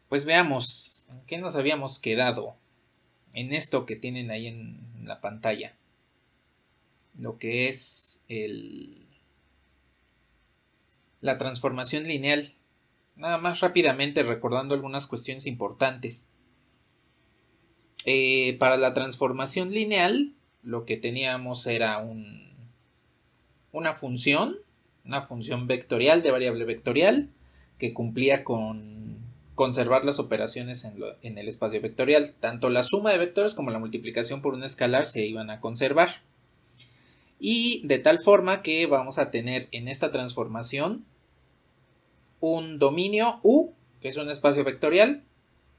Pues veamos, ¿en qué nos habíamos quedado? En esto que tienen ahí en la pantalla. Lo que es la transformación lineal. Nada más rápidamente recordando algunas cuestiones importantes. Para la transformación lineal, lo que teníamos era una función vectorial de variable vectorial que cumplía con conservar las operaciones en el espacio vectorial. Tanto la suma de vectores como la multiplicación por un escalar se iban a conservar. Y de tal forma que vamos a tener en esta transformación un dominio U, que es un espacio vectorial,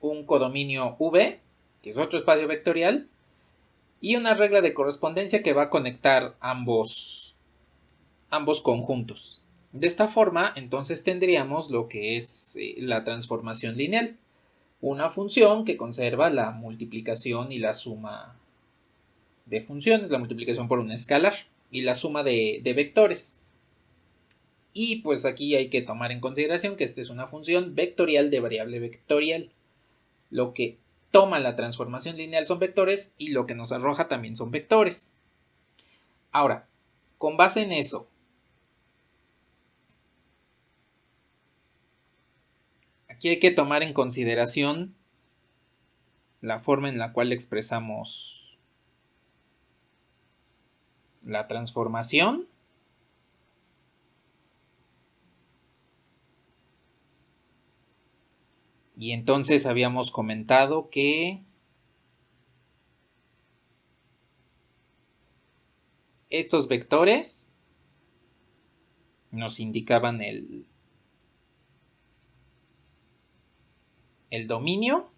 un codominio V, que es otro espacio vectorial, y una regla de correspondencia que va a conectar ambos conjuntos. De esta forma, entonces tendríamos lo que es la transformación lineal, una función que conserva la multiplicación y la suma de funciones, la multiplicación por un escalar y la suma de vectores. Y pues aquí hay que tomar en consideración que esta es una función vectorial de variable vectorial. Lo que toma la transformación lineal son vectores y lo que nos arroja también son vectores. Ahora, con base en eso, aquí hay que tomar en consideración la forma en la cual expresamos la transformación. Y entonces habíamos comentado que estos vectores nos indicaban el dominio.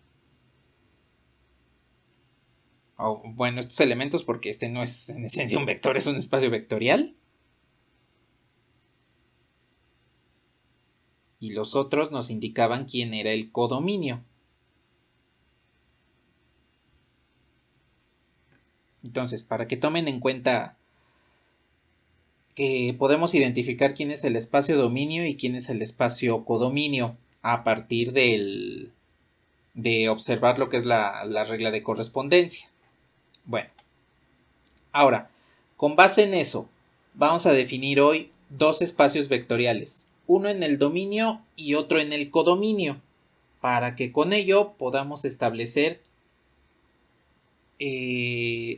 O, bueno, estos elementos, porque este no es en esencia un vector, es un espacio vectorial. Y los otros nos indicaban quién era el codominio. Entonces, para que tomen en cuenta que podemos identificar quién es el espacio dominio y quién es el espacio codominio a partir de observar lo que es la regla de correspondencia. Bueno, ahora, con base en eso, vamos a definir hoy dos espacios vectoriales, uno en el dominio y otro en el codominio, para que con ello podamos establecer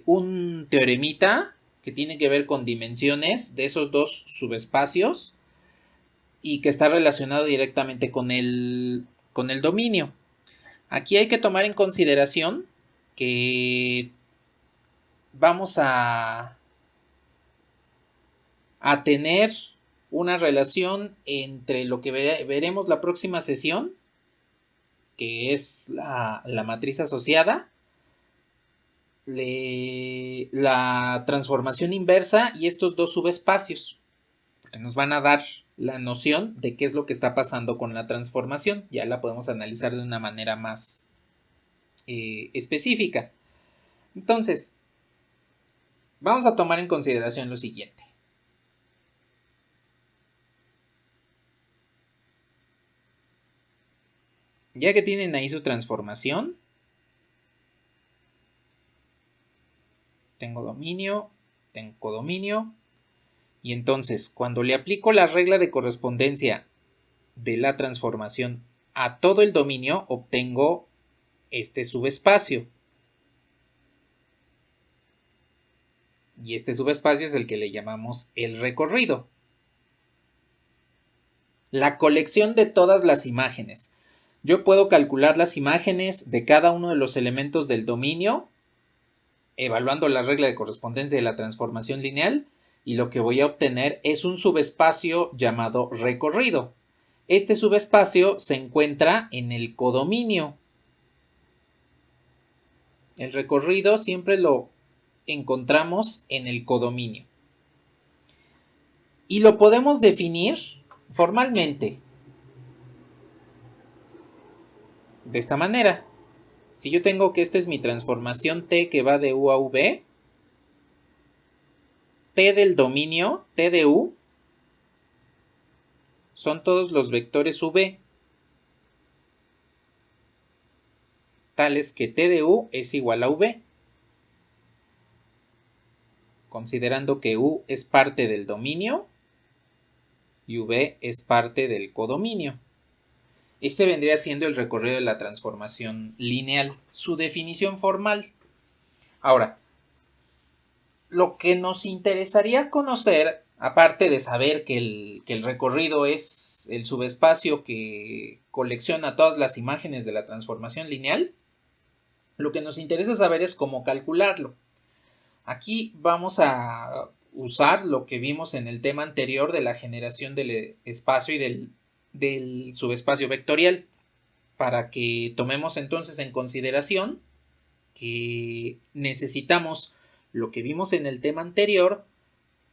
un teoremita que tiene que ver con dimensiones de esos dos subespacios y que está relacionado directamente con el dominio. Aquí hay que tomar en consideración que vamos a tener una relación entre lo que veremos la próxima sesión, que es la matriz asociada, la transformación inversa y estos dos subespacios, porque nos van a dar la noción de qué es lo que está pasando con la transformación. Ya la podemos analizar de una manera más específica. Entonces, vamos a tomar en consideración lo siguiente. Ya que tienen ahí su transformación, tengo dominio, tengo codominio, y entonces cuando le aplico la regla de correspondencia de la transformación a todo el dominio, obtengo este subespacio. Y este subespacio es el que le llamamos el recorrido. La colección de todas las imágenes. Yo puedo calcular las imágenes de cada uno de los elementos del dominio, evaluando la regla de correspondencia de la transformación lineal, y lo que voy a obtener es un subespacio llamado recorrido. Este subespacio se encuentra en el codominio. El recorrido siempre lo encontramos en el codominio. Y lo podemos definir formalmente de esta manera. Si yo tengo que esta es mi transformación T que va de U a V, T del dominio, T de U, son todos los vectores V. tales que T de U es igual a V, considerando que U es parte del dominio y V es parte del codominio. Este vendría siendo el recorrido de la transformación lineal, su definición formal. Ahora, lo que nos interesaría conocer, aparte de saber que el recorrido es el subespacio que colecciona todas las imágenes de la transformación lineal, lo que nos interesa saber es cómo calcularlo. Aquí vamos a usar lo que vimos en el tema anterior de la generación del espacio y del subespacio vectorial, para que tomemos entonces en consideración que necesitamos lo que vimos en el tema anterior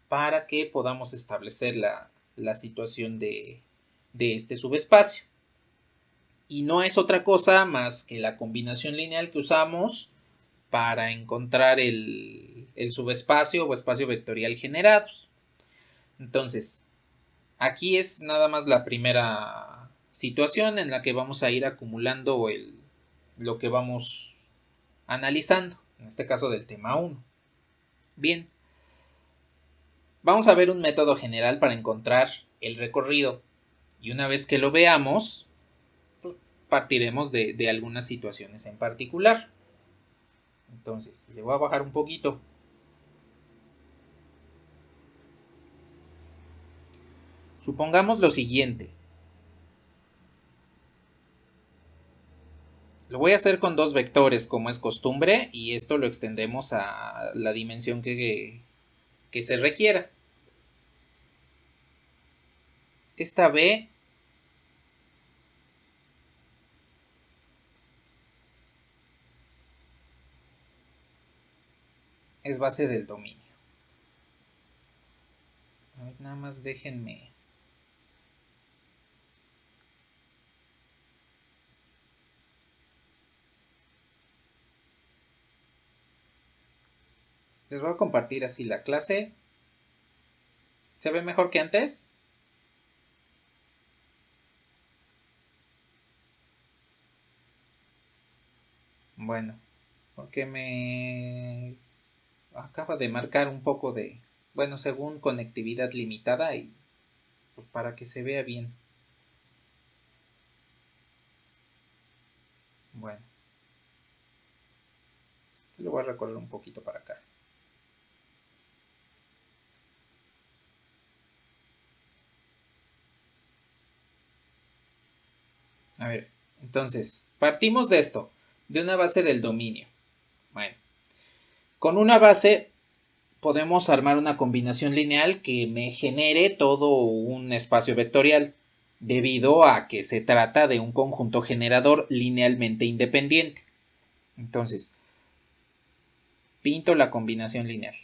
para que podamos establecer la situación de este subespacio. Y no es otra cosa más que la combinación lineal que usamos para encontrar el subespacio o espacio vectorial generados. Entonces, aquí es nada más la primera situación en la que vamos a ir acumulando lo que vamos analizando, en este caso del tema 1. Bien, vamos a ver un método general para encontrar el recorrido y una vez que lo veamos, pues partiremos de algunas situaciones en particular. Entonces, le voy a bajar un poquito. Supongamos lo siguiente. Lo voy a hacer con dos vectores como es costumbre y esto lo extendemos a la dimensión que se requiera. Esta B es base del dominio. A ver, nada más déjenme. Les voy a compartir así la clase. ¿Se ve mejor que antes? Bueno, porque me acaba de marcar un poco de, bueno, según conectividad limitada y pues para que se vea bien. Bueno, lo voy a recorrer un poquito para acá. A ver, entonces, partimos de esto, de una base del dominio. Bueno, con una base podemos armar una combinación lineal que me genere todo un espacio vectorial, debido a que se trata de un conjunto generador linealmente independiente. Entonces, pinto la combinación lineal.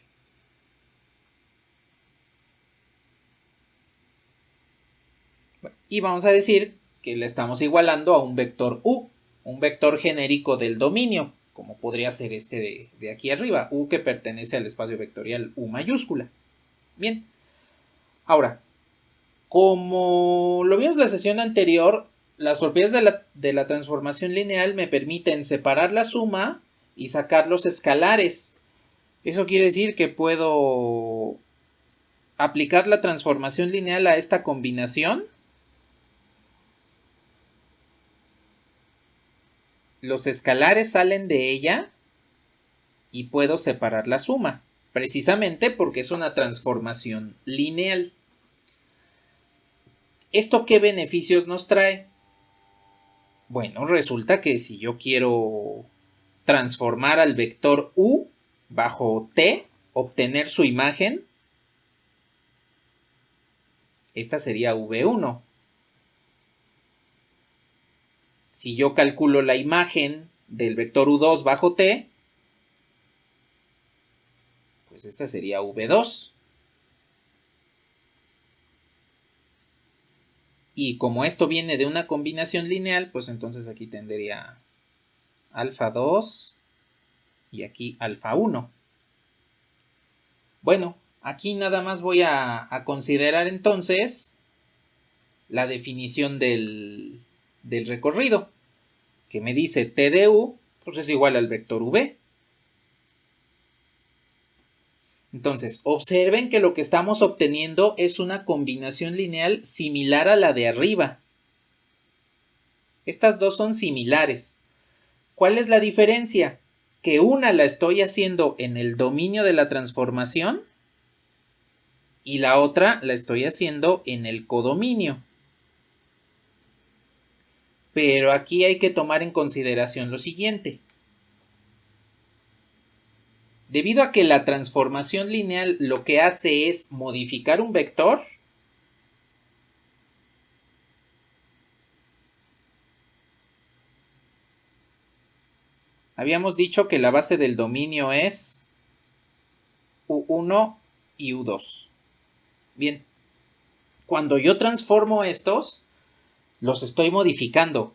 Y vamos a decir que le estamos igualando a un vector U, un vector genérico del dominio, como podría ser este de aquí arriba, U que pertenece al espacio vectorial U mayúscula. Bien, ahora, como lo vimos en la sesión anterior, las propiedades de la transformación lineal me permiten separar la suma y sacar los escalares. Eso quiere decir que puedo aplicar la transformación lineal a esta combinación. Los escalares salen de ella y puedo separar la suma, precisamente porque es una transformación lineal. ¿Esto qué beneficios nos trae? Bueno, resulta que si yo quiero transformar al vector U bajo T, obtener su imagen, esta sería V1. Si yo calculo la imagen del vector U2 bajo T, pues esta sería V2. Y como esto viene de una combinación lineal, pues entonces aquí tendría alfa 2 y aquí alfa 1. Bueno, aquí nada más voy a considerar entonces la definición del recorrido, que me dice T de U pues es igual al vector v. Entonces, observen que lo que estamos obteniendo es una combinación lineal similar a la de arriba. Estas dos son similares. ¿Cuál es la diferencia? Que una la estoy haciendo en el dominio de la transformación y la otra la estoy haciendo en el codominio. Pero aquí hay que tomar en consideración lo siguiente. Debido a que la transformación lineal lo que hace es modificar un vector, habíamos dicho que la base del dominio es U1 y U2. Bien, cuando yo transformo estos, los estoy modificando.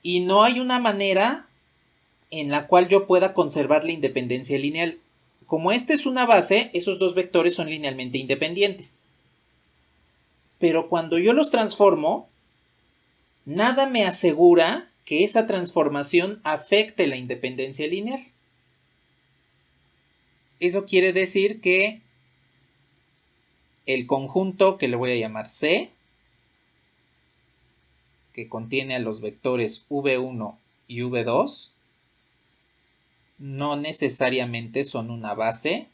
Y no hay una manera en la cual yo pueda conservar la independencia lineal. Como esta es una base, esos dos vectores son linealmente independientes. Pero cuando yo los transformo, nada me asegura que esa transformación afecte la independencia lineal. Eso quiere decir que el conjunto que le voy a llamar C, que contiene a los vectores v1 y v2, no necesariamente son una base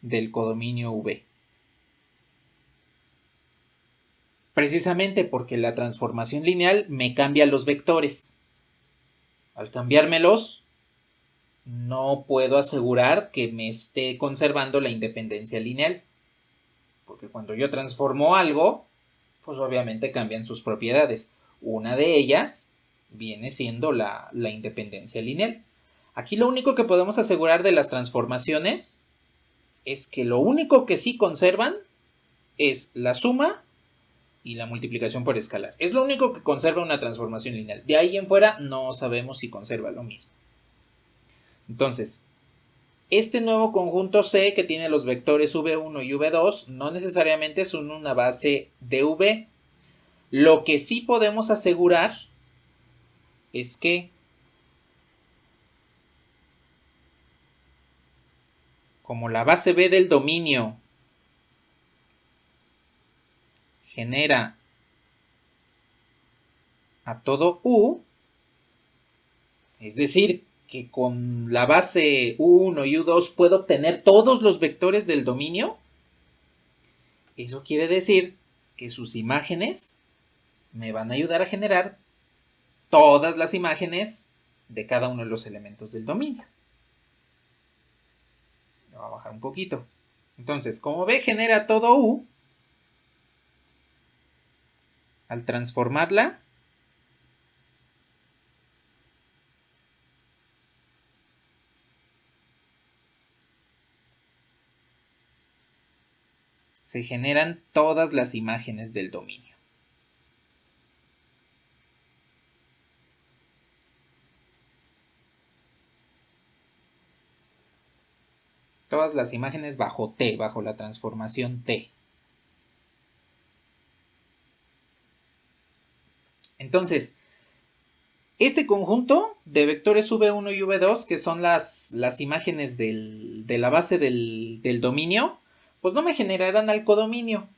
del codominio V. Precisamente porque la transformación lineal me cambia los vectores. Al cambiármelos, no puedo asegurar que me esté conservando la independencia lineal. Porque cuando yo transformo algo, pues obviamente cambian sus propiedades. Una de ellas viene siendo la independencia lineal. Aquí lo único que podemos asegurar de las transformaciones es que lo único que sí conservan es la suma y la multiplicación por escalar. Es lo único que conserva una transformación lineal. De ahí en fuera no sabemos si conserva lo mismo. Entonces, este nuevo conjunto C que tiene los vectores v1 y v2 no necesariamente son una base de V. Lo que sí podemos asegurar es que como la base B del dominio genera a todo U, es decir, que con la base U1 y U2 puedo obtener todos los vectores del dominio, eso quiere decir que sus imágenes me van a ayudar a generar todas las imágenes de cada uno de los elementos del dominio. Voy a bajar un poquito. Entonces, como B genera todo U, al transformarla, se generan todas las imágenes del dominio. Todas las imágenes bajo T, bajo la transformación T. Entonces, este conjunto de vectores v1 y v2, que son las imágenes de la base del dominio, pues no me generarán al codominio,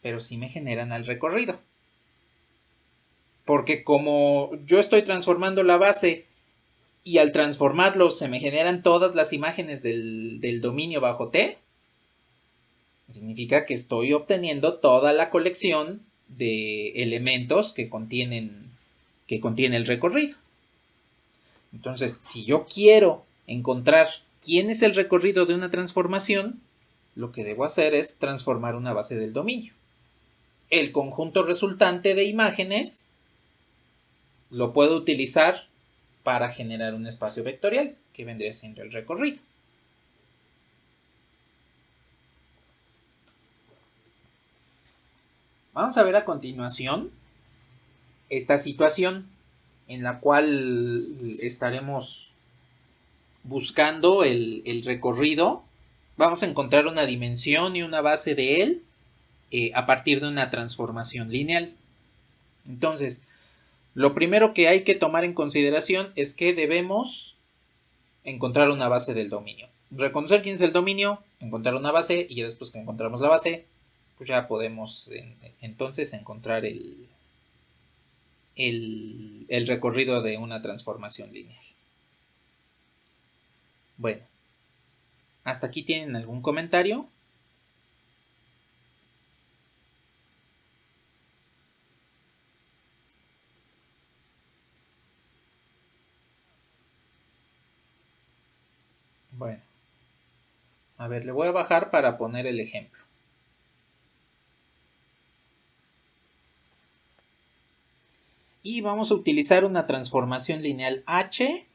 pero sí me generan al recorrido. Porque como yo estoy transformando la base y al transformarlo se me generan todas las imágenes del dominio bajo T, significa que estoy obteniendo toda la colección de elementos que contiene el recorrido. Entonces, si yo quiero encontrar quién es el recorrido de una transformación, lo que debo hacer es transformar una base del dominio. El conjunto resultante de imágenes lo puedo utilizar para generar un espacio vectorial, que vendría siendo el recorrido. Vamos a ver a continuación esta situación en la cual estaremos buscando el recorrido, vamos a encontrar una dimensión y una base de él a partir de una transformación lineal. Entonces, lo primero que hay que tomar en consideración es que debemos encontrar una base del dominio. Reconocer quién es el dominio, encontrar una base, y ya después que encontramos la base, pues ya podemos entonces encontrar el recorrido de una transformación lineal. Bueno, ¿hasta aquí tienen algún comentario? Bueno, a ver, le voy a bajar para poner el ejemplo. Y vamos a utilizar una transformación lineal H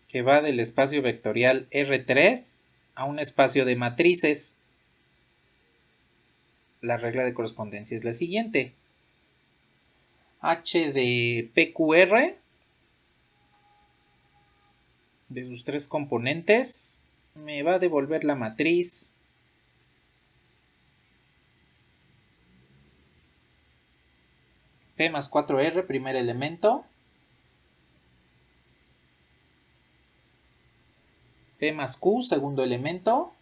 que va del espacio vectorial R3 a un espacio de matrices. La regla de correspondencia es la siguiente. H de PQR, de sus tres componentes, me va a devolver la matriz P más 4R, primer elemento, P más Q, segundo elemento,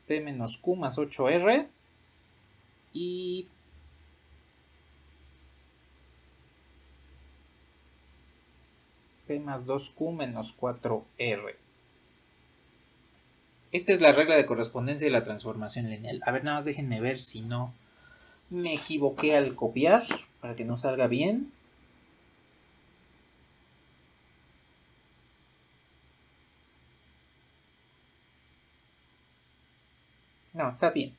P menos Q más 8R y P más 2Q menos 4R. Esta es la regla de correspondencia de la transformación lineal. A ver, nada más déjenme ver si no me equivoqué al copiar para que no salga bien. No, está bien.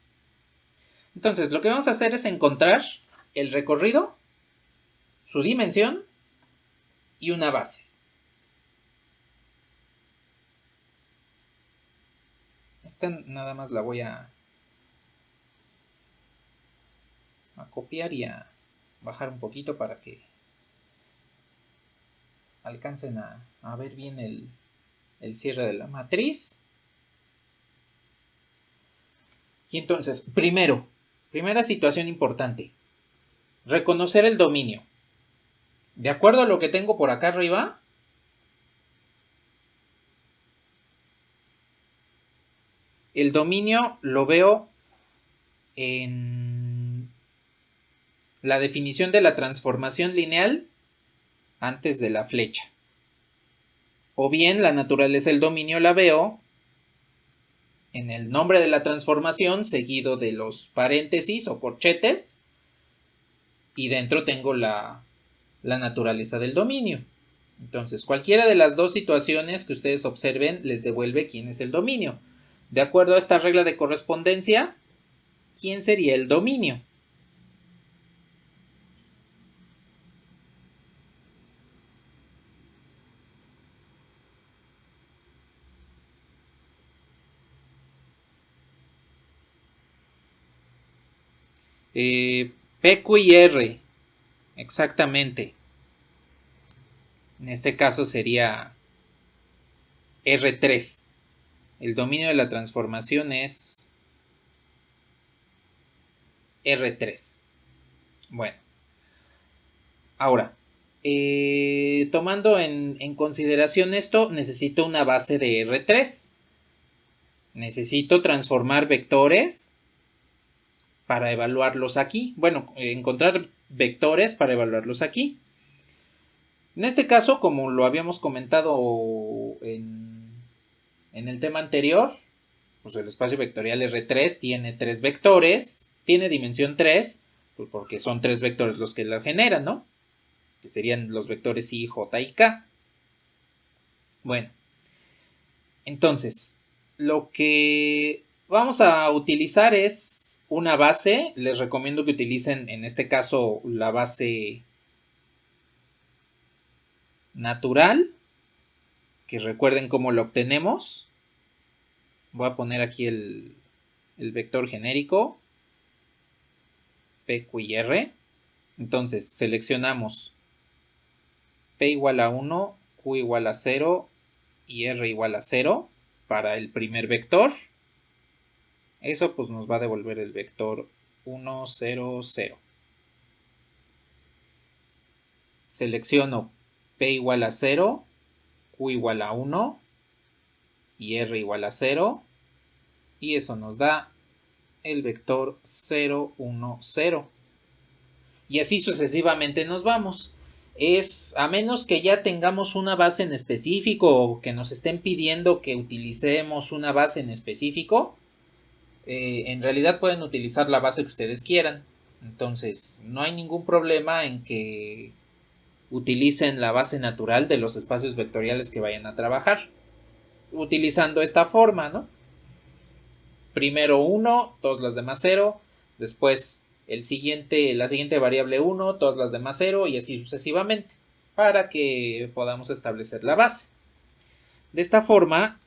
Entonces, lo que vamos a hacer es encontrar el recorrido, su dimensión y una base. Esta nada más la voy a copiar y a bajar un poquito para que alcancen a ver bien el cierre de la matriz. Y entonces, primera situación importante, reconocer el dominio. De acuerdo a lo que tengo por acá arriba, el dominio lo veo en la definición de la transformación lineal antes de la flecha. O bien la naturaleza del dominio la veo en el nombre de la transformación seguido de los paréntesis o corchetes y dentro tengo la naturaleza del dominio. Entonces, cualquiera de las dos situaciones que ustedes observen les devuelve quién es el dominio. De acuerdo a esta regla de correspondencia, ¿quién sería el dominio? P, Q y R, exactamente. En este caso sería R3. El dominio de la transformación es R3. Bueno, ahora, tomando en consideración esto, necesito una base de R3. Necesito transformar vectores para evaluarlos aquí. Bueno, encontrar vectores para evaluarlos aquí. En este caso, como lo habíamos comentado en el tema anterior, pues el espacio vectorial R3 tiene 3 vectores, tiene dimensión 3, pues porque son 3 vectores los que lo generan, ¿no? Que serían los vectores I, J y K. Bueno, entonces, lo que vamos a utilizar es una base. Les recomiendo que utilicen en este caso la base natural, que recuerden cómo lo obtenemos. Voy a poner aquí el vector genérico P, Q y R. Entonces seleccionamos P igual a 1, Q igual a 0 y R igual a 0 para el primer vector. Eso pues nos va a devolver el vector 1, 0, 0. Selecciono P igual a 0, Q igual a 1 y R igual a 0. Y eso nos da el vector 0, 1, 0. Y así sucesivamente nos vamos. A menos que ya tengamos una base en específico o que nos estén pidiendo que utilicemos una base en específico, en realidad pueden utilizar la base que ustedes quieran. Entonces, no hay ningún problema en que utilicen la base natural de los espacios vectoriales que vayan a trabajar. Utilizando esta forma, ¿no? Primero 1, todas las demás 0. Después la siguiente variable 1, todas las demás 0 y así sucesivamente. Para que podamos establecer la base. De esta forma,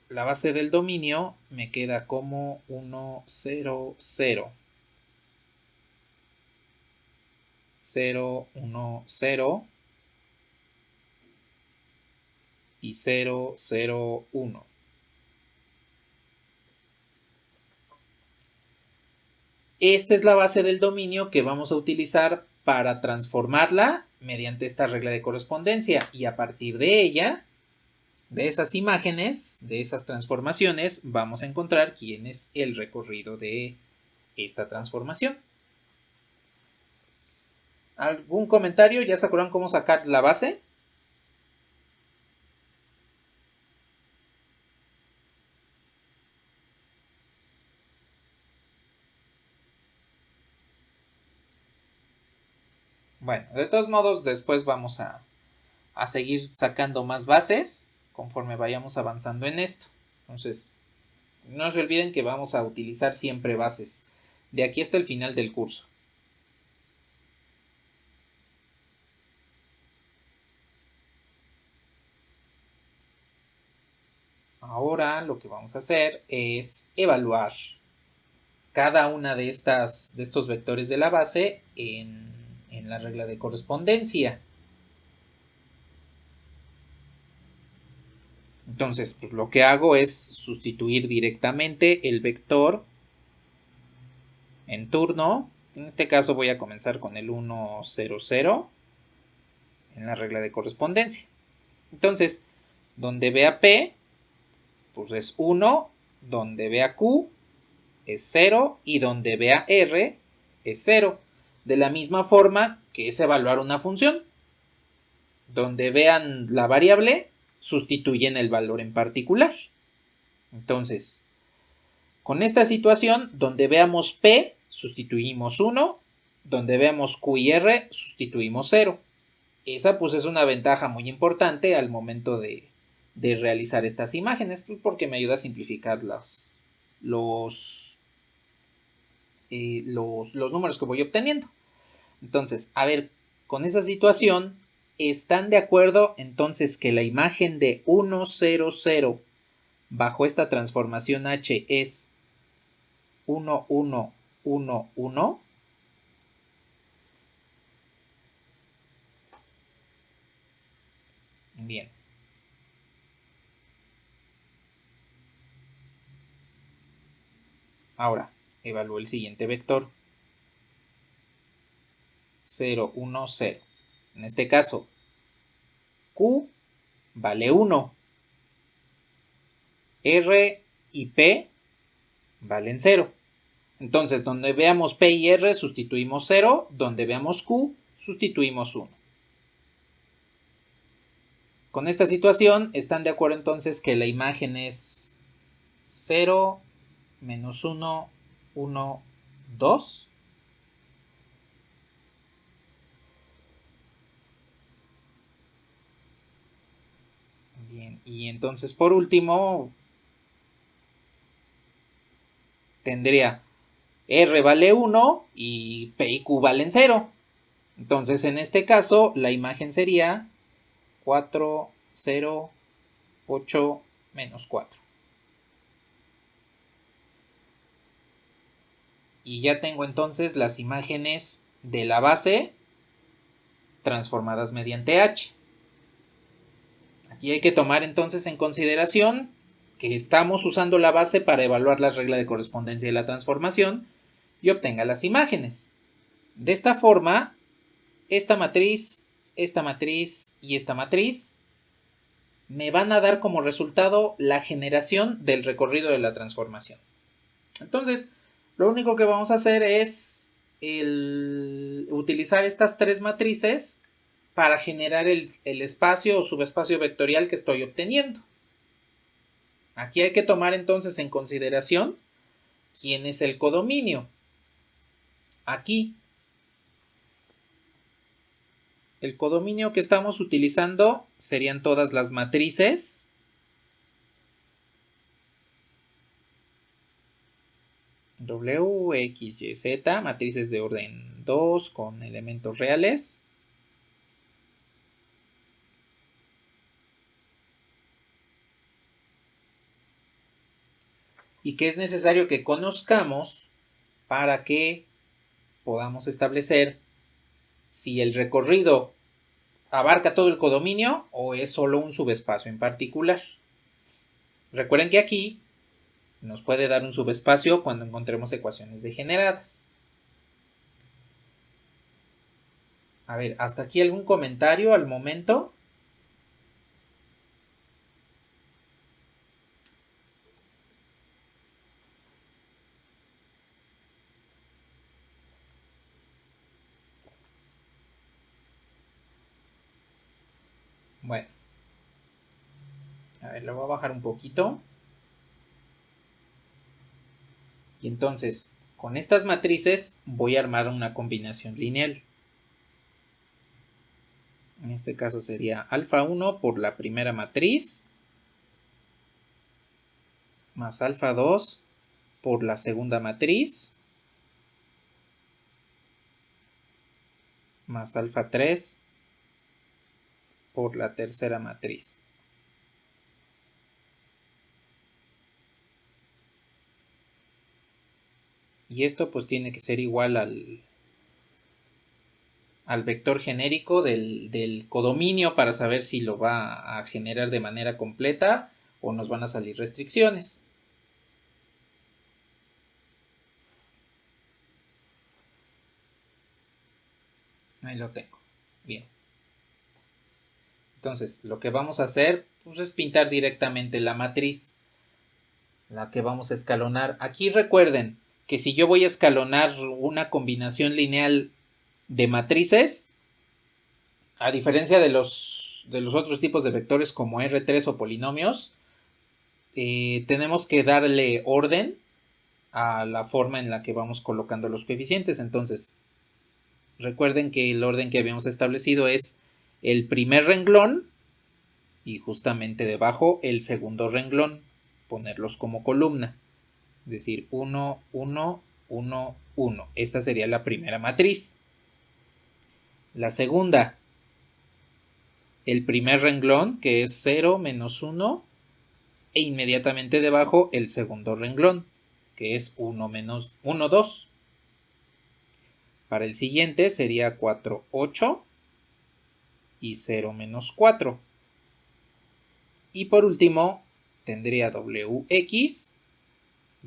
la base del dominio me queda como 1, 0, 0. 0, 1, 0 y 0, 0, 1. Esta es la base del dominio que vamos a utilizar para transformarla mediante esta regla de correspondencia y a partir de ella, de esas imágenes, de esas transformaciones, vamos a encontrar quién es el recorrido de esta transformación. ¿Algún comentario? ¿Ya se acuerdan cómo sacar la base? Bueno, de todos modos, después vamos a seguir sacando más bases conforme vayamos avanzando en esto. Entonces, no se olviden que vamos a utilizar siempre bases de aquí hasta el final del curso. Ahora lo que vamos a hacer es evaluar cada una de estos vectores de la base en la regla de correspondencia. Entonces, pues lo que hago es sustituir directamente el vector en turno. En este caso voy a comenzar con el 1, 0, 0 en la regla de correspondencia. Entonces, donde vea P, pues es 1, donde vea Q es 0 y donde vea R es 0. De la misma forma que es evaluar una función. Donde vean la variable, sustituyen el valor en particular. Entonces, con esta situación, donde veamos P, sustituimos 1, donde veamos Q y R, sustituimos 0. Esa pues es una ventaja muy importante al momento de realizar estas imágenes, pues porque me ayuda a simplificar los números que voy obteniendo. Entonces, a ver, con esa situación, ¿están de acuerdo entonces que la imagen de 1, 0, 0 bajo esta transformación H es 1, 1, 1, 1? Bien. Ahora, evalúo el siguiente vector. 0, 1, 0. En este caso, Q vale 1. R y P valen 0. Entonces, donde veamos P y R, sustituimos 0. Donde veamos Q, sustituimos 1. Con esta situación, ¿están de acuerdo entonces que la imagen es 0, menos 1, 1, 2? Bien, y entonces por último, tendría R vale 1 y P y Q valen 0. Entonces, en este caso, la imagen sería 4, 0, 8, menos 4. Y ya tengo entonces las imágenes de la base transformadas mediante H. Aquí hay que tomar entonces en consideración que estamos usando la base para evaluar la regla de correspondencia de la transformación y obtenga las imágenes. De esta forma, esta matriz y esta matriz me van a dar como resultado la generación del recorrido de la transformación. Entonces, lo único que vamos a hacer es utilizar estas tres matrices para generar el espacio o subespacio vectorial que estoy obteniendo. Aquí hay que tomar entonces en consideración quién es el codominio. Aquí, el codominio que estamos utilizando serían todas las matrices W, X, Y, Z, matrices de orden 2 con elementos reales. Y que es necesario que conozcamos para que podamos establecer si el recorrido abarca todo el codominio o es solo un subespacio en particular. Recuerden que aquí nos puede dar un subespacio cuando encontremos ecuaciones degeneradas. A ver, ¿hasta aquí algún comentario al momento? Bueno. A ver, lo voy a bajar un poquito. Y entonces, con estas matrices voy a armar una combinación lineal. En este caso sería alfa 1 por la primera matriz, más alfa 2 por la segunda matriz, más alfa 3 por la tercera matriz. Y esto pues tiene que ser igual al vector genérico del codominio para saber si lo va a generar de manera completa o nos van a salir restricciones. Ahí lo tengo. Bien. Entonces, lo que vamos a hacer pues, es pintar directamente la matriz, la que vamos a escalonar. Aquí recuerden que si yo voy a escalonar una combinación lineal de matrices, a diferencia de los otros tipos de vectores como R3 o polinomios, tenemos que darle orden a la forma en la que vamos colocando los coeficientes. Entonces, recuerden que el orden que habíamos establecido es el primer renglón y justamente debajo el segundo renglón, ponerlos como columna. Es decir, 1, 1, 1, 1. Esta sería la primera matriz. La segunda, el primer renglón, que es 0, menos 1, e inmediatamente debajo el segundo renglón, que es 1, menos 1, 2. Para el siguiente sería 4, 8 y 0, menos 4. Y por último, tendría WX,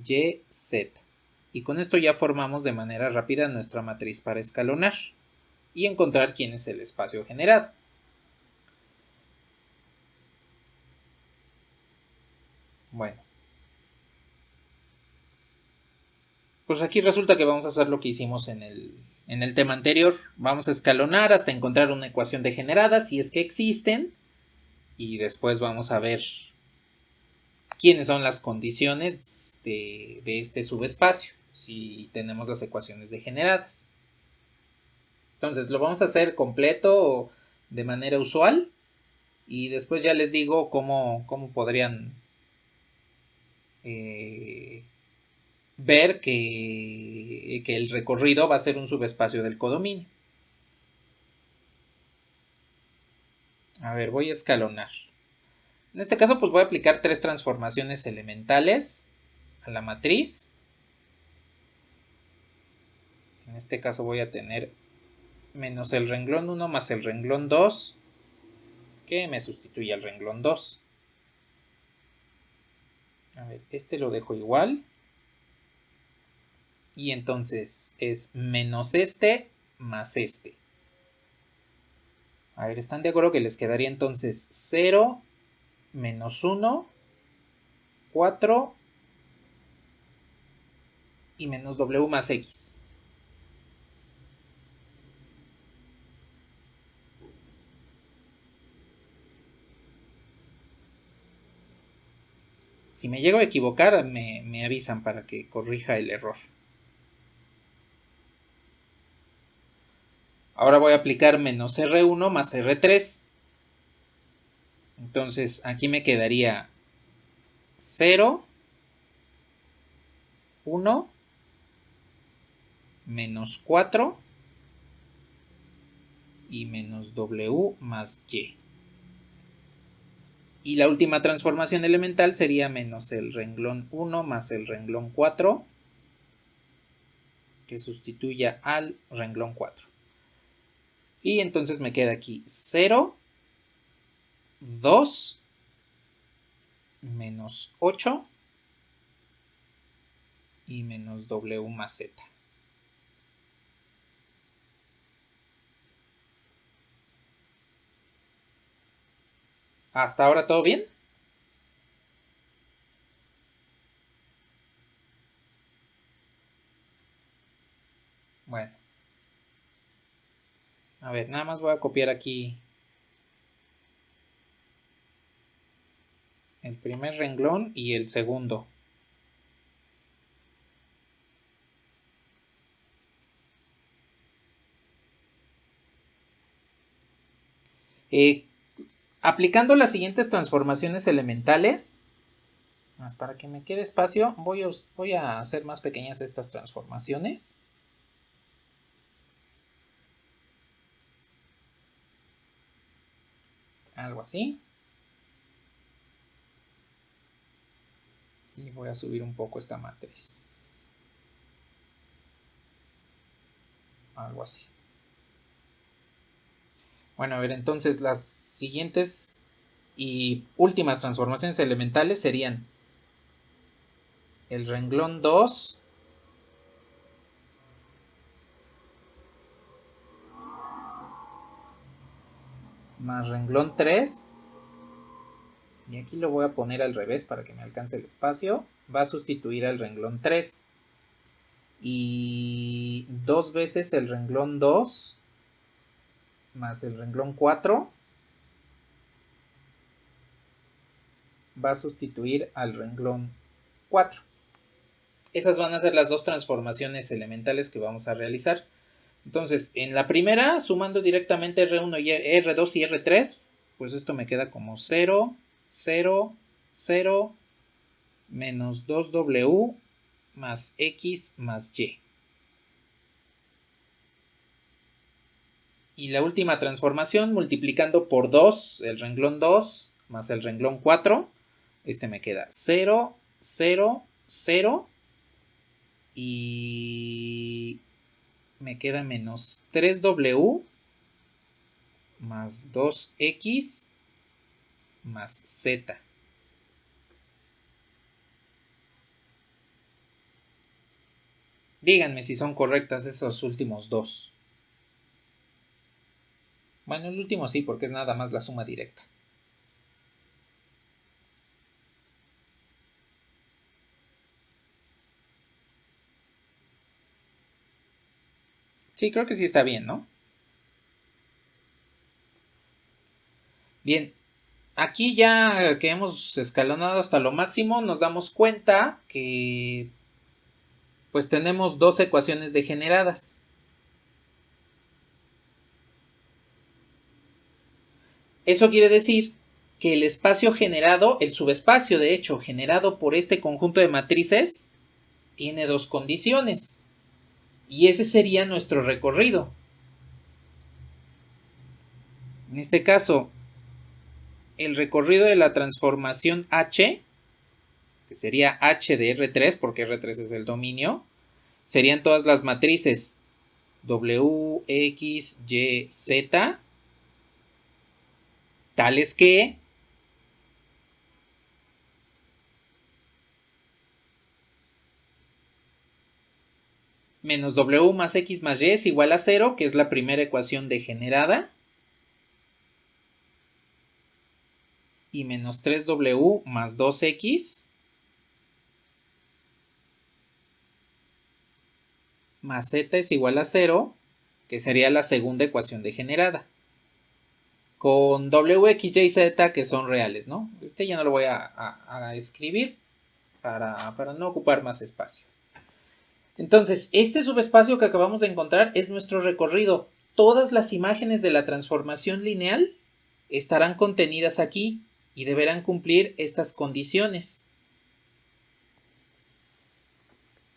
Y, Z. Y con esto ya formamos de manera rápida nuestra matriz para escalonar y encontrar quién es el espacio generado. Bueno. Pues aquí resulta que vamos a hacer lo que hicimos en el tema anterior. Vamos a escalonar hasta encontrar una ecuación degenerada, si es que existen. Y después vamos a ver quiénes son las condiciones de este subespacio, si tenemos las ecuaciones degeneradas. Entonces lo vamos a hacer completo de manera usual. Y después ya les digo cómo podrían ver que el recorrido va a ser un subespacio del codominio. A ver, voy a escalonar. En este caso pues voy a aplicar tres transformaciones elementales a la matriz. En este caso voy a tener menos el renglón 1 más el renglón 2, que me sustituye al renglón 2. A ver, este lo dejo igual. Y entonces es menos este más este. A ver, ¿están de acuerdo que les quedaría entonces 0, menos 1, 4 y menos W más X? Si me llego a equivocar, me avisan para que corrija el error. Ahora voy a aplicar menos R1 más R3. Entonces aquí me quedaría 0, 1, menos 4 y menos W más Y. Y la última transformación elemental sería menos el renglón 1 más el renglón 4, que sustituya al renglón 4. Y entonces me queda aquí 0, 2, menos 8 y menos W más Z. ¿Hasta ahora todo bien? Bueno. A ver, nada más voy a copiar aquí el primer renglón y el segundo. Aplicando las siguientes transformaciones elementales, más para que me quede espacio, voy a hacer más pequeñas estas transformaciones. Algo así. Y voy a subir un poco esta matriz. Algo así. Bueno, a ver, entonces las siguientes y últimas transformaciones elementales serían el renglón 2 más renglón 3, y aquí lo voy a poner al revés para que me alcance el espacio, va a sustituir al renglón 3, y 2 veces el renglón 2 más el renglón 4 va a sustituir al renglón 4. Esas van a ser las dos transformaciones elementales que vamos a realizar. Entonces, en la primera, sumando directamente R1 y R2 y R3, pues esto me queda como 0, 0, 0, menos 2W más X más Y. Y la última transformación, multiplicando por 2 el renglón 2 más el renglón 4, este me queda 0, 0, 0 y me queda menos 3W más 2X más Z. Díganme si son correctas esos últimos dos. Bueno, el último sí, porque es nada más la suma directa. Sí, creo que sí está bien, ¿no? Bien, aquí ya que hemos escalonado hasta lo máximo, nos damos cuenta que pues tenemos dos ecuaciones degeneradas. Eso quiere decir que el espacio generado, el subespacio de hecho generado por este conjunto de matrices, tiene dos condiciones. Y ese sería nuestro recorrido. En este caso, el recorrido de la transformación H, que sería H de R3, porque R3 es el dominio, serían todas las matrices W, X, Y, Z, tales que menos W más X más Y es igual a 0, que es la primera ecuación degenerada, y menos 3W más 2X más Z es igual a 0, que sería la segunda ecuación degenerada, con W, X, Y, Z que son reales, ¿no? Este ya no lo voy a escribir para no ocupar más espacio. Entonces, este subespacio que acabamos de encontrar es nuestro recorrido. Todas las imágenes de la transformación lineal estarán contenidas aquí y deberán cumplir estas condiciones.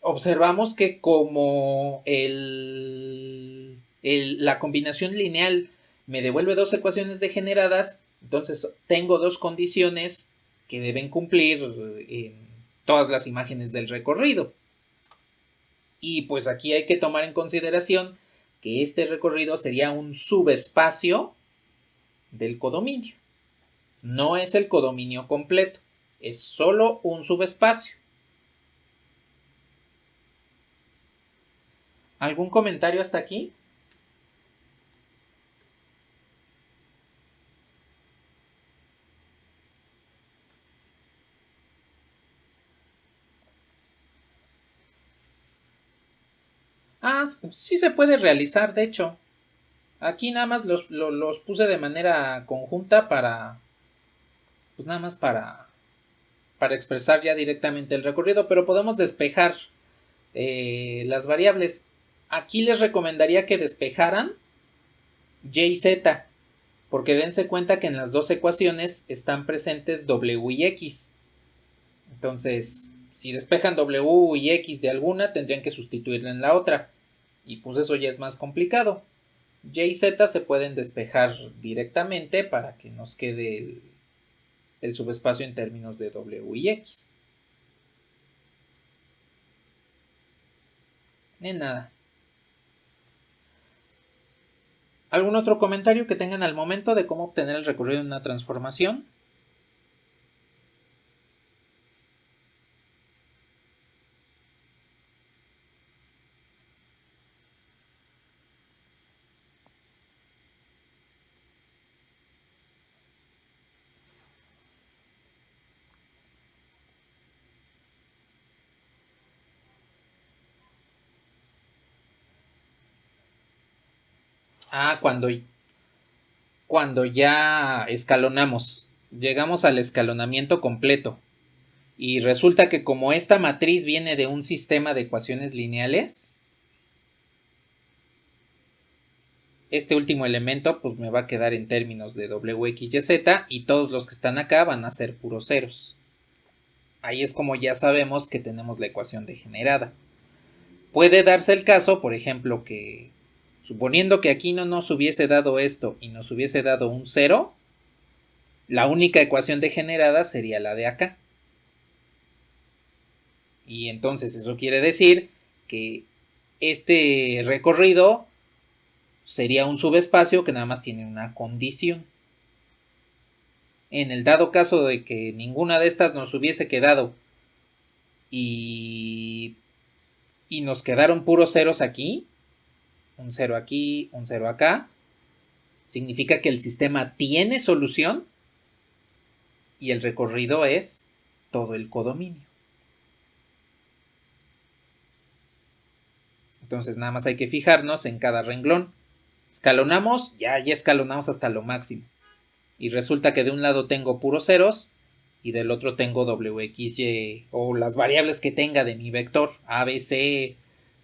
Observamos que como la combinación lineal me devuelve dos ecuaciones degeneradas, entonces tengo dos condiciones que deben cumplir en todas las imágenes del recorrido. Y pues aquí hay que tomar en consideración que este recorrido sería un subespacio del codominio. No es el codominio completo, es solo un subespacio. ¿Algún comentario hasta aquí? Ah, sí se puede realizar, de hecho. Aquí nada más los puse de manera conjunta pues nada más para expresar ya directamente el recorrido, pero podemos despejar las variables. Aquí les recomendaría que despejaran Y y Z, porque dense cuenta que en las dos ecuaciones están presentes W y X. Entonces, si despejan W y X de alguna, tendrían que sustituirla en la otra. Y pues eso ya es más complicado. Y y Z se pueden despejar directamente para que nos quede el subespacio en términos de W y X. De nada. ¿Algún otro comentario que tengan al momento de cómo obtener el recorrido de una transformación? Ah, cuando ya escalonamos, llegamos al escalonamiento completo. Y resulta que como esta matriz viene de un sistema de ecuaciones lineales, este último elemento pues me va a quedar en términos de W, X, Y, Z, y todos los que están acá van a ser puros ceros. Ahí es como ya sabemos que tenemos la ecuación degenerada. Puede darse el caso, por ejemplo, que suponiendo que aquí no nos hubiese dado esto y nos hubiese dado un 0, la única ecuación degenerada sería la de acá. Y entonces eso quiere decir que este recorrido sería un subespacio que nada más tiene una condición. En el dado caso de que ninguna de estas nos hubiese quedado y nos quedaron puros ceros aquí, un 0 aquí, un 0 acá, significa que el sistema tiene solución y el recorrido es todo el codominio. Entonces nada más hay que fijarnos en cada renglón. Escalonamos, ya escalonamos hasta lo máximo. Y resulta que de un lado tengo puros ceros y del otro tengo W, X, Y o las variables que tenga de mi vector, A, B, C,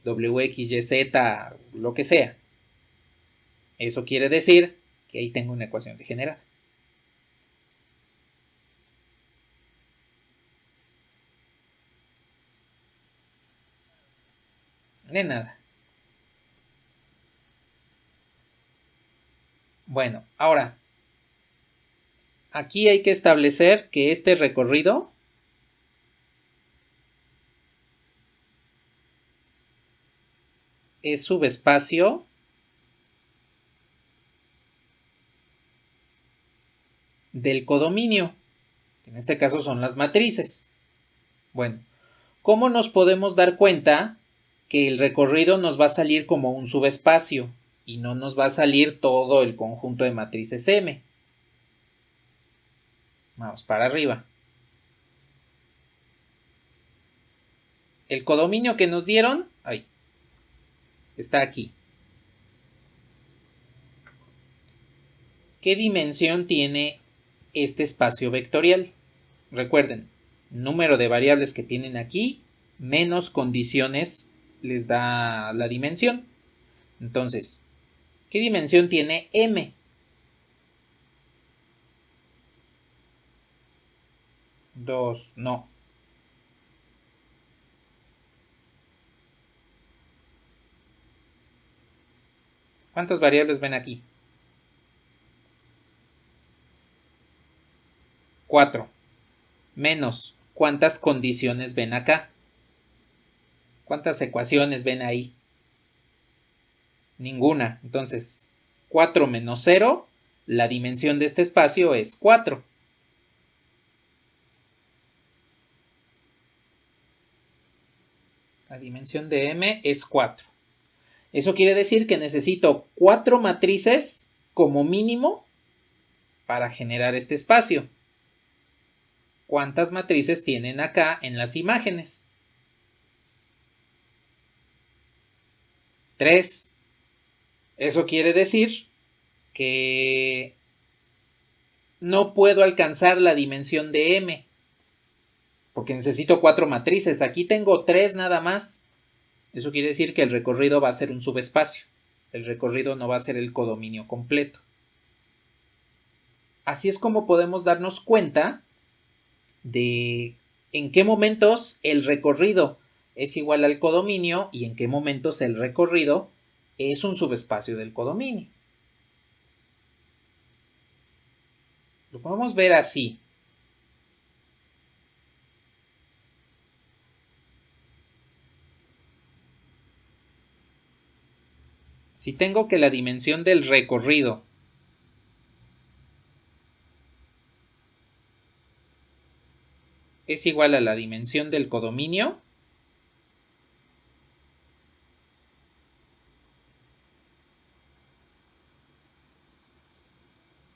W, X, Y, Z, lo que sea. Eso quiere decir que ahí tengo una ecuación degenerada. De nada. Bueno, ahora, aquí hay que establecer que este recorrido es subespacio del codominio. En este caso son las matrices. Bueno, ¿cómo nos podemos dar cuenta que el recorrido nos va a salir como un subespacio y no nos va a salir todo el conjunto de matrices M? Vamos para arriba. El codominio que nos dieron, ahí, está aquí. ¿Qué dimensión tiene este espacio vectorial? Recuerden, número de variables que tienen aquí menos condiciones les da la dimensión. Entonces, ¿qué dimensión tiene M? 2, no. ¿Cuántas variables ven aquí? 4. Menos, ¿cuántas condiciones ven acá? ¿Cuántas ecuaciones ven ahí? Ninguna. Entonces, 4 menos 0, la dimensión de este espacio es 4. La dimensión de M es 4. Eso quiere decir que necesito 4 matrices como mínimo para generar este espacio. ¿Cuántas matrices tienen acá en las imágenes? 3. Eso quiere decir que no puedo alcanzar la dimensión de M porque necesito 4 matrices. Aquí tengo 3 nada más. Eso quiere decir que el recorrido va a ser un subespacio. El recorrido no va a ser el codominio completo. Así es como podemos darnos cuenta de en qué momentos el recorrido es igual al codominio y en qué momentos el recorrido es un subespacio del codominio. Lo podemos ver así. Si tengo que la dimensión del recorrido es igual a la dimensión del codominio,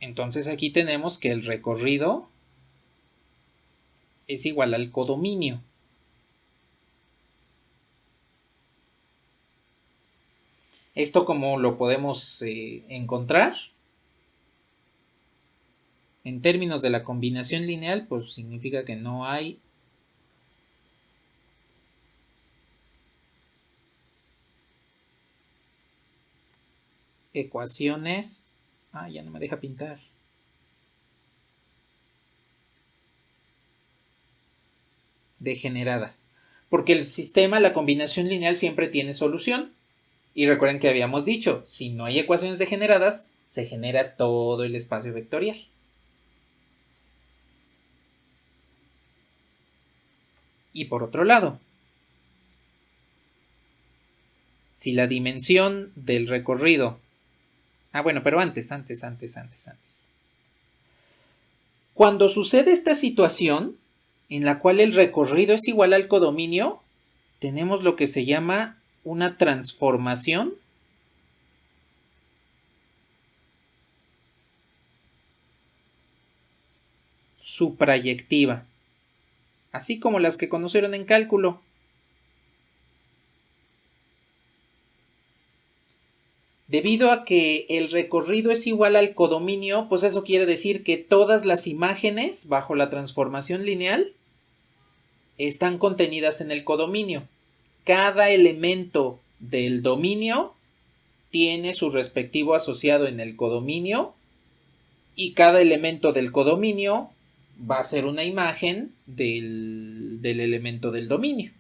entonces aquí tenemos que el recorrido es igual al codominio. ¿Esto cómo lo podemos encontrar? En términos de la combinación lineal, pues significa que no hay ecuaciones. Ya no me deja pintar. Degeneradas. Porque el sistema, la combinación lineal siempre tiene solución. Y recuerden que habíamos dicho, si no hay ecuaciones degeneradas, se genera todo el espacio vectorial. Y por otro lado, si la dimensión del recorrido... bueno, pero antes. Cuando sucede esta situación, en la cual el recorrido es igual al codominio, tenemos lo que se llama una transformación suprayectiva, así como las que conocieron en cálculo. Debido a que el recorrido es igual al codominio, pues eso quiere decir que todas las imágenes bajo la transformación lineal están contenidas en el codominio. Cada elemento del dominio tiene su respectivo asociado en el codominio y cada elemento del codominio va a ser una imagen del elemento del dominio.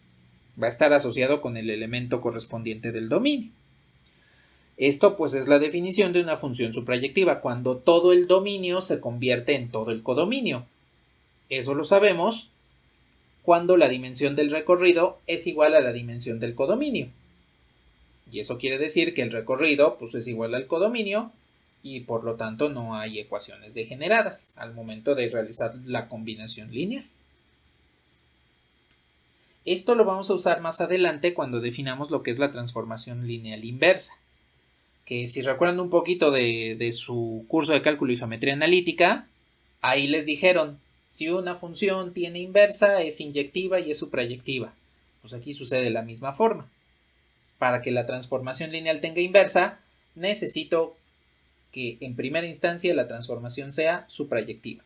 Va a estar asociado con el elemento correspondiente del dominio. Esto pues es la definición de una función suprayectiva, cuando todo el dominio se convierte en todo el codominio. Eso lo sabemos cuando la dimensión del recorrido es igual a la dimensión del codominio. Y eso quiere decir que el recorrido pues, es igual al codominio y por lo tanto no hay ecuaciones degeneradas al momento de realizar la combinación lineal. Esto lo vamos a usar más adelante cuando definamos lo que es la transformación lineal inversa. Que si recuerdan un poquito de su curso de cálculo y geometría analítica, ahí les dijeron, si una función tiene inversa, es inyectiva y es suprayectiva. Pues aquí sucede de la misma forma. Para que la transformación lineal tenga inversa, necesito que en primera instancia la transformación sea suprayectiva.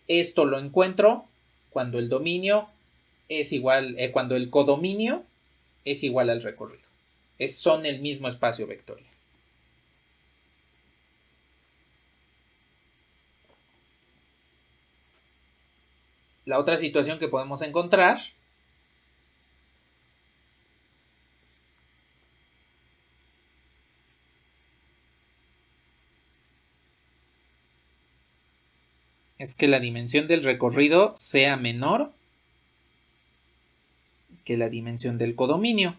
Esto lo encuentro cuando el dominio es igual, cuando el codominio es igual al recorrido. Son el mismo espacio vectorial. La otra situación que podemos encontrar es que la dimensión del recorrido sea menor que la dimensión del codominio.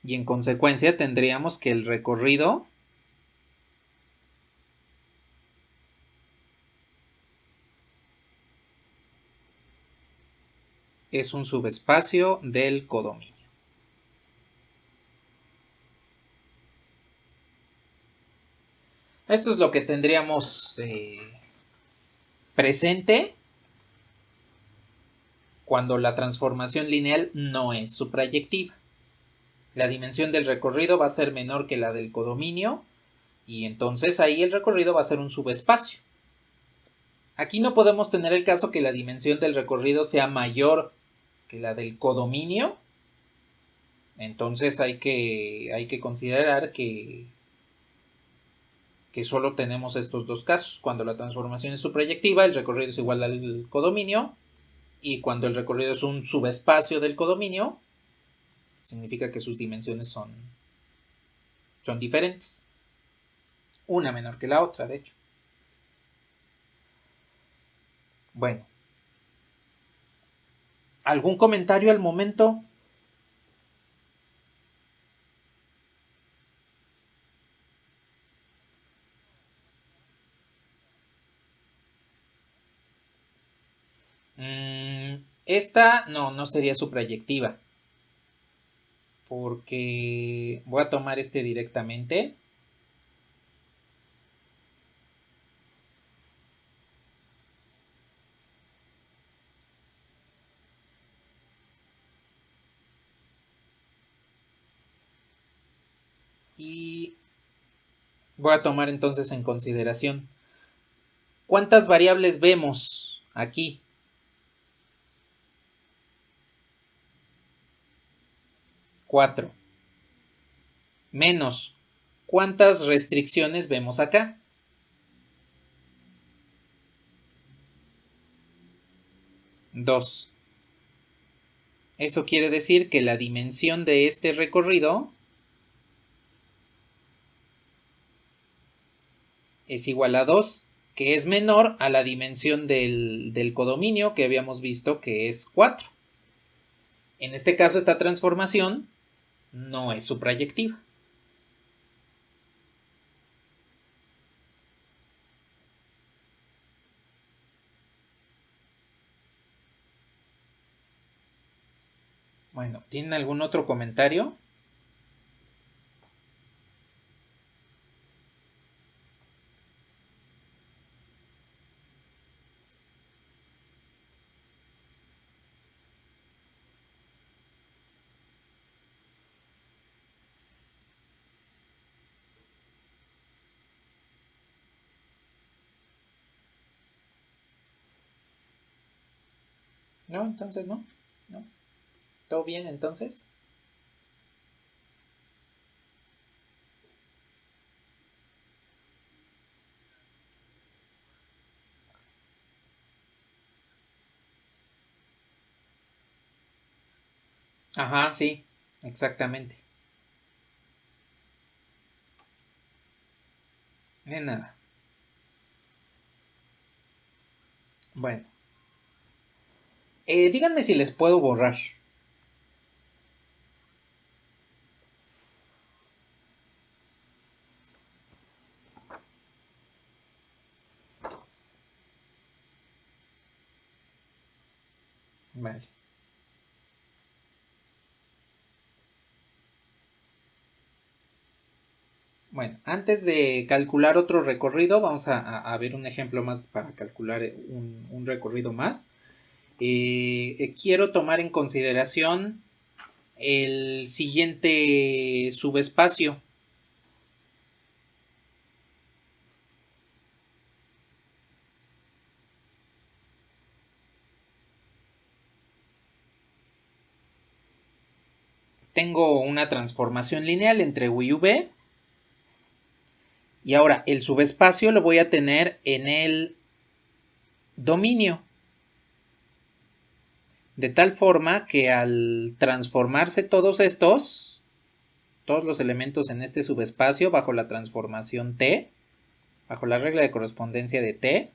Y en consecuencia tendríamos que el recorrido es un subespacio del codominio. Esto es lo que tendríamos presente cuando la transformación lineal no es suprayectiva. La dimensión del recorrido va a ser menor que la del codominio y entonces ahí el recorrido va a ser un subespacio. Aquí no podemos tener el caso que la dimensión del recorrido sea mayor que la del codominio. Entonces hay que considerar que solo tenemos estos dos casos. Cuando la transformación es suprayectiva, el recorrido es igual al codominio. Y cuando el recorrido es un subespacio del codominio, significa que sus dimensiones son diferentes. Una menor que la otra, de hecho. Bueno. ¿Algún comentario al momento? Esta no sería suprayectiva. Porque voy a tomar este directamente. Y voy a tomar entonces en consideración. ¿Cuántas variables vemos aquí? 4. Menos. ¿Cuántas restricciones vemos acá? 2. Eso quiere decir que la dimensión de este recorrido es igual a 2, que es menor a la dimensión del codominio que habíamos visto que es 4. En este caso, esta transformación no es suprayectiva. Bueno, ¿tienen algún otro comentario? No, entonces no. ¿Todo bien entonces? Ajá, sí, exactamente. De nada. Bueno. Díganme si les puedo borrar. Vale. Bueno, antes de calcular otro recorrido, vamos a ver un ejemplo más para calcular un recorrido más. Quiero tomar en consideración el siguiente subespacio. Tengo una transformación lineal entre U y V. Y ahora el subespacio lo voy a tener en el dominio. De tal forma que al transformarse todos los elementos en este subespacio bajo la transformación T, bajo la regla de correspondencia de T,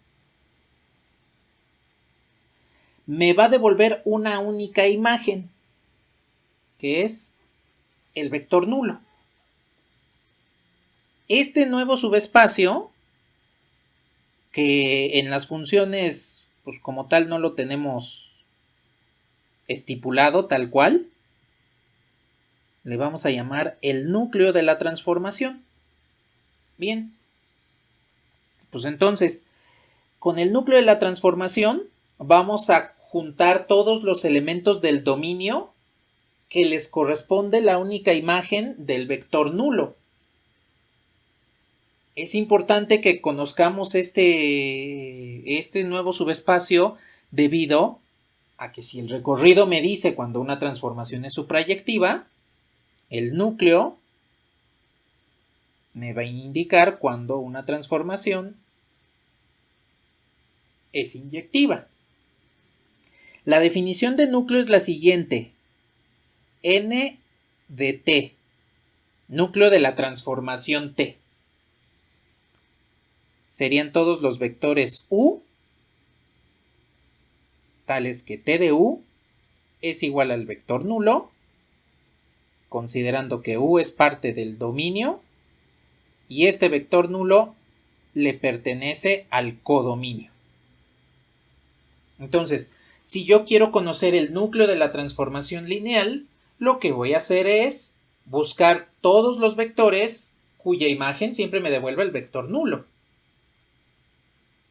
me va a devolver una única imagen, que es el vector nulo. Este nuevo subespacio, que en las funciones, pues como tal no lo tenemos estipulado tal cual, le vamos a llamar el núcleo de la transformación. Bien, pues entonces, con el núcleo de la transformación vamos a juntar todos los elementos del dominio que les corresponde la única imagen del vector nulo. Es importante que conozcamos este nuevo subespacio debido a que si el recorrido me dice cuando una transformación es suprayectiva, el núcleo me va a indicar cuando una transformación es inyectiva. La definición de núcleo es la siguiente: n de t, núcleo de la transformación t, serían todos los vectores u, tales que t de u es igual al vector nulo, considerando que u es parte del dominio y este vector nulo le pertenece al codominio. Entonces, si yo quiero conocer el núcleo de la transformación lineal, lo que voy a hacer es buscar todos los vectores cuya imagen siempre me devuelve el vector nulo.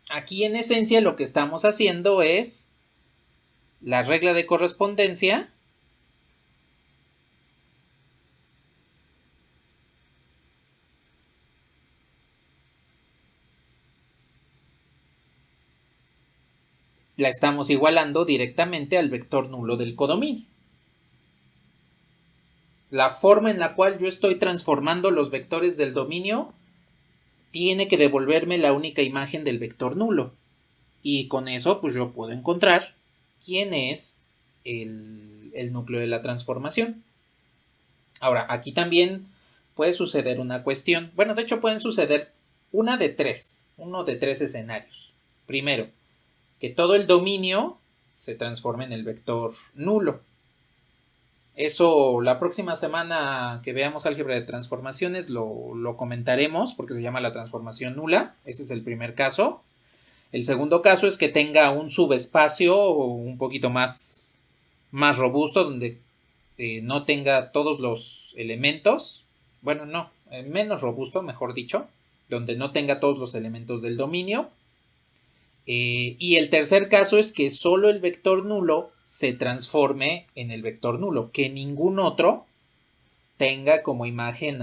Aquí en esencia lo que estamos haciendo es la regla de correspondencia la estamos igualando directamente al vector nulo del codominio. La forma en la cual yo estoy transformando los vectores del dominio tiene que devolverme la única imagen del vector nulo. Y con eso pues yo puedo encontrar quién es el núcleo de la transformación. Ahora, aquí también puede suceder una cuestión. Bueno, de hecho pueden suceder uno de tres escenarios. Primero, que todo el dominio se transforme en el vector nulo. Eso la próxima semana que veamos álgebra de transformaciones lo comentaremos porque se llama la transformación nula. Ese es el primer caso. El segundo caso es que tenga un subespacio un poquito más robusto donde no tenga todos los elementos. Bueno, no, menos robusto, mejor dicho, donde no tenga todos los elementos del dominio. Y el tercer caso es que solo el vector nulo se transforme en el vector nulo, que ningún otro tenga como imagen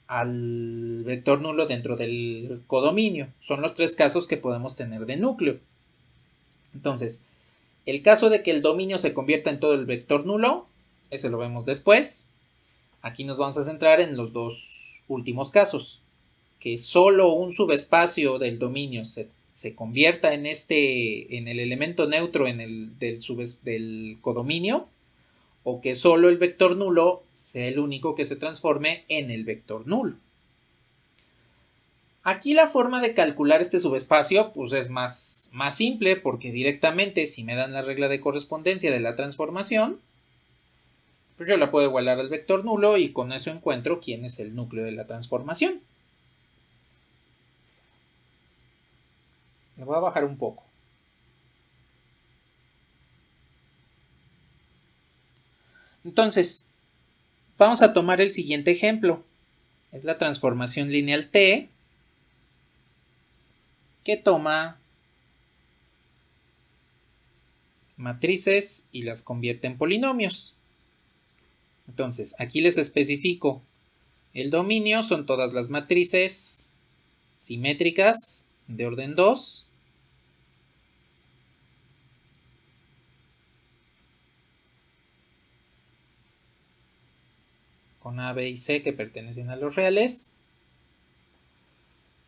al vector nulo dentro del codominio. Son los tres casos que podemos tener de núcleo. Entonces, el caso de que el dominio se convierta en todo el vector nulo, ese lo vemos después. Aquí nos vamos a centrar en los dos últimos casos. Que solo un subespacio del dominio se convierta en el elemento neutro del codominio, o que solo el vector nulo sea el único que se transforme en el vector nulo. Aquí la forma de calcular este subespacio pues es más simple, porque directamente si me dan la regla de correspondencia de la transformación, pues yo la puedo igualar al vector nulo y con eso encuentro quién es el núcleo de la transformación. Le voy a bajar un poco. Entonces, vamos a tomar el siguiente ejemplo. Es la transformación lineal T, que toma matrices y las convierte en polinomios. Entonces, aquí les especifico. El dominio son todas las matrices simétricas de orden 2. Con A, B y C que pertenecen a los reales.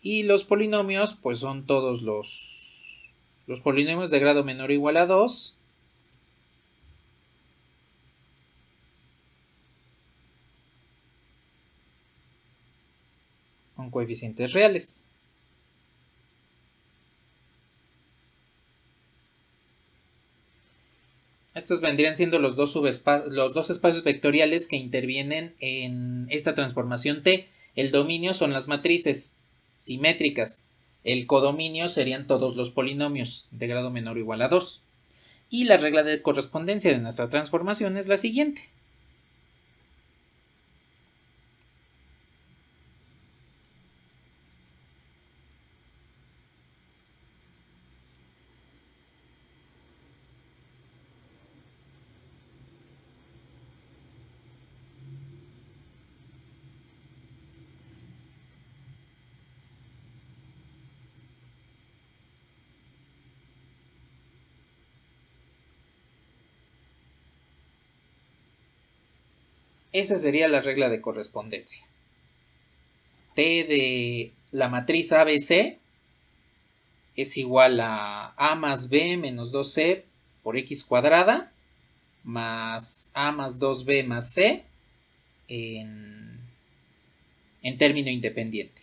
Y los polinomios, pues son todos los polinomios de grado menor o igual a 2. Con coeficientes reales. Estos vendrían siendo los dos espacios vectoriales que intervienen en esta transformación T. El dominio son las matrices simétricas. El codominio serían todos los polinomios de grado menor o igual a 2. Y la regla de correspondencia de nuestra transformación es la siguiente. Esa sería la regla de correspondencia. T de la matriz ABC es igual a A más B menos 2C por X cuadrada más A más 2B más C en término independiente.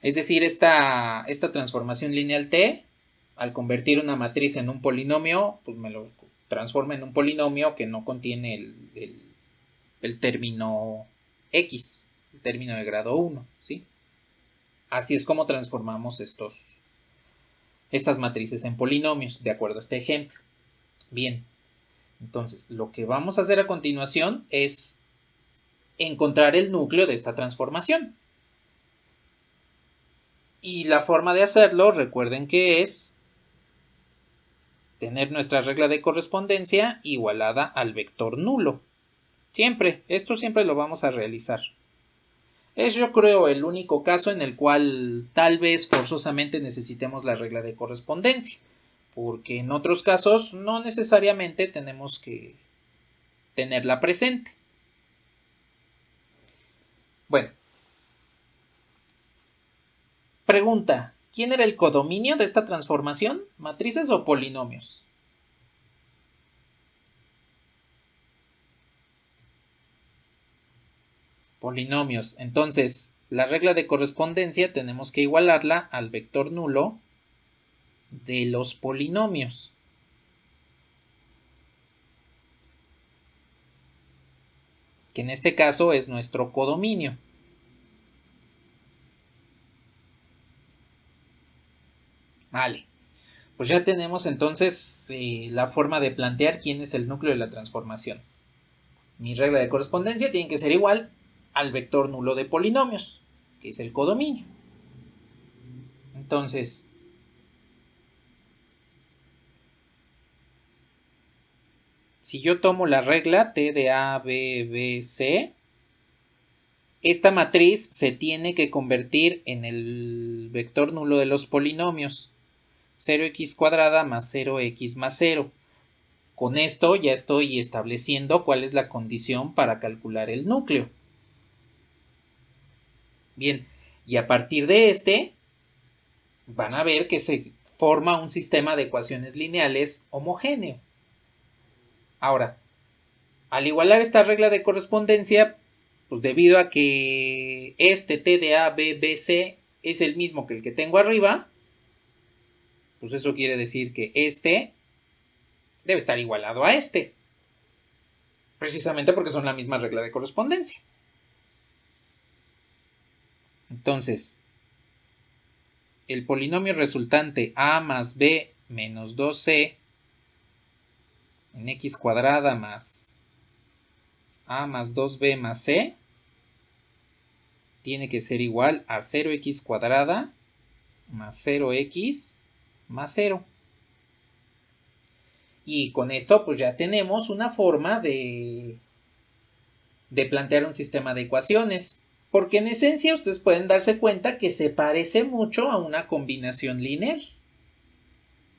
Es decir, esta transformación lineal T, al convertir una matriz en un polinomio, pues me lo transforma en un polinomio que no contiene el término X, el término de grado 1, ¿sí? Así es como transformamos estas matrices en polinomios, de acuerdo a este ejemplo. Bien, entonces lo que vamos a hacer a continuación es encontrar el núcleo de esta transformación. Y la forma de hacerlo, recuerden que es tener nuestra regla de correspondencia igualada al vector nulo. Esto siempre lo vamos a realizar. Es, yo creo, el único caso en el cual tal vez forzosamente necesitemos la regla de correspondencia, porque en otros casos no necesariamente tenemos que tenerla presente. Bueno, pregunta, ¿quién era el codominio de esta transformación? ¿Matrices o polinomios? Polinomios. Entonces, la regla de correspondencia tenemos que igualarla al vector nulo de los polinomios. Que en este caso es nuestro codominio. Vale. Pues ya tenemos entonces la forma de plantear quién es el núcleo de la transformación. Mi regla de correspondencia tiene que ser igual al vector nulo de polinomios, que es el codominio. Entonces, si yo tomo la regla T de A, B, B, C, esta matriz se tiene que convertir en el vector nulo de los polinomios. 0x cuadrada más 0x más 0. Con esto ya estoy estableciendo cuál es la condición para calcular el núcleo. Bien, y a partir de van a ver que se forma un sistema de ecuaciones lineales homogéneo. Ahora, al igualar esta regla de correspondencia, pues debido a que este T de A, B, B, C es el mismo que el que tengo arriba, pues eso quiere decir que este debe estar igualado a este. Precisamente porque son la misma regla de correspondencia. Entonces, el polinomio resultante a más b menos 2c en x cuadrada más a más 2b más c tiene que ser igual a 0x cuadrada más 0x más 0. Y con esto pues ya tenemos una forma de plantear un sistema de ecuaciones. Porque en esencia ustedes pueden darse cuenta que se parece mucho a una combinación lineal.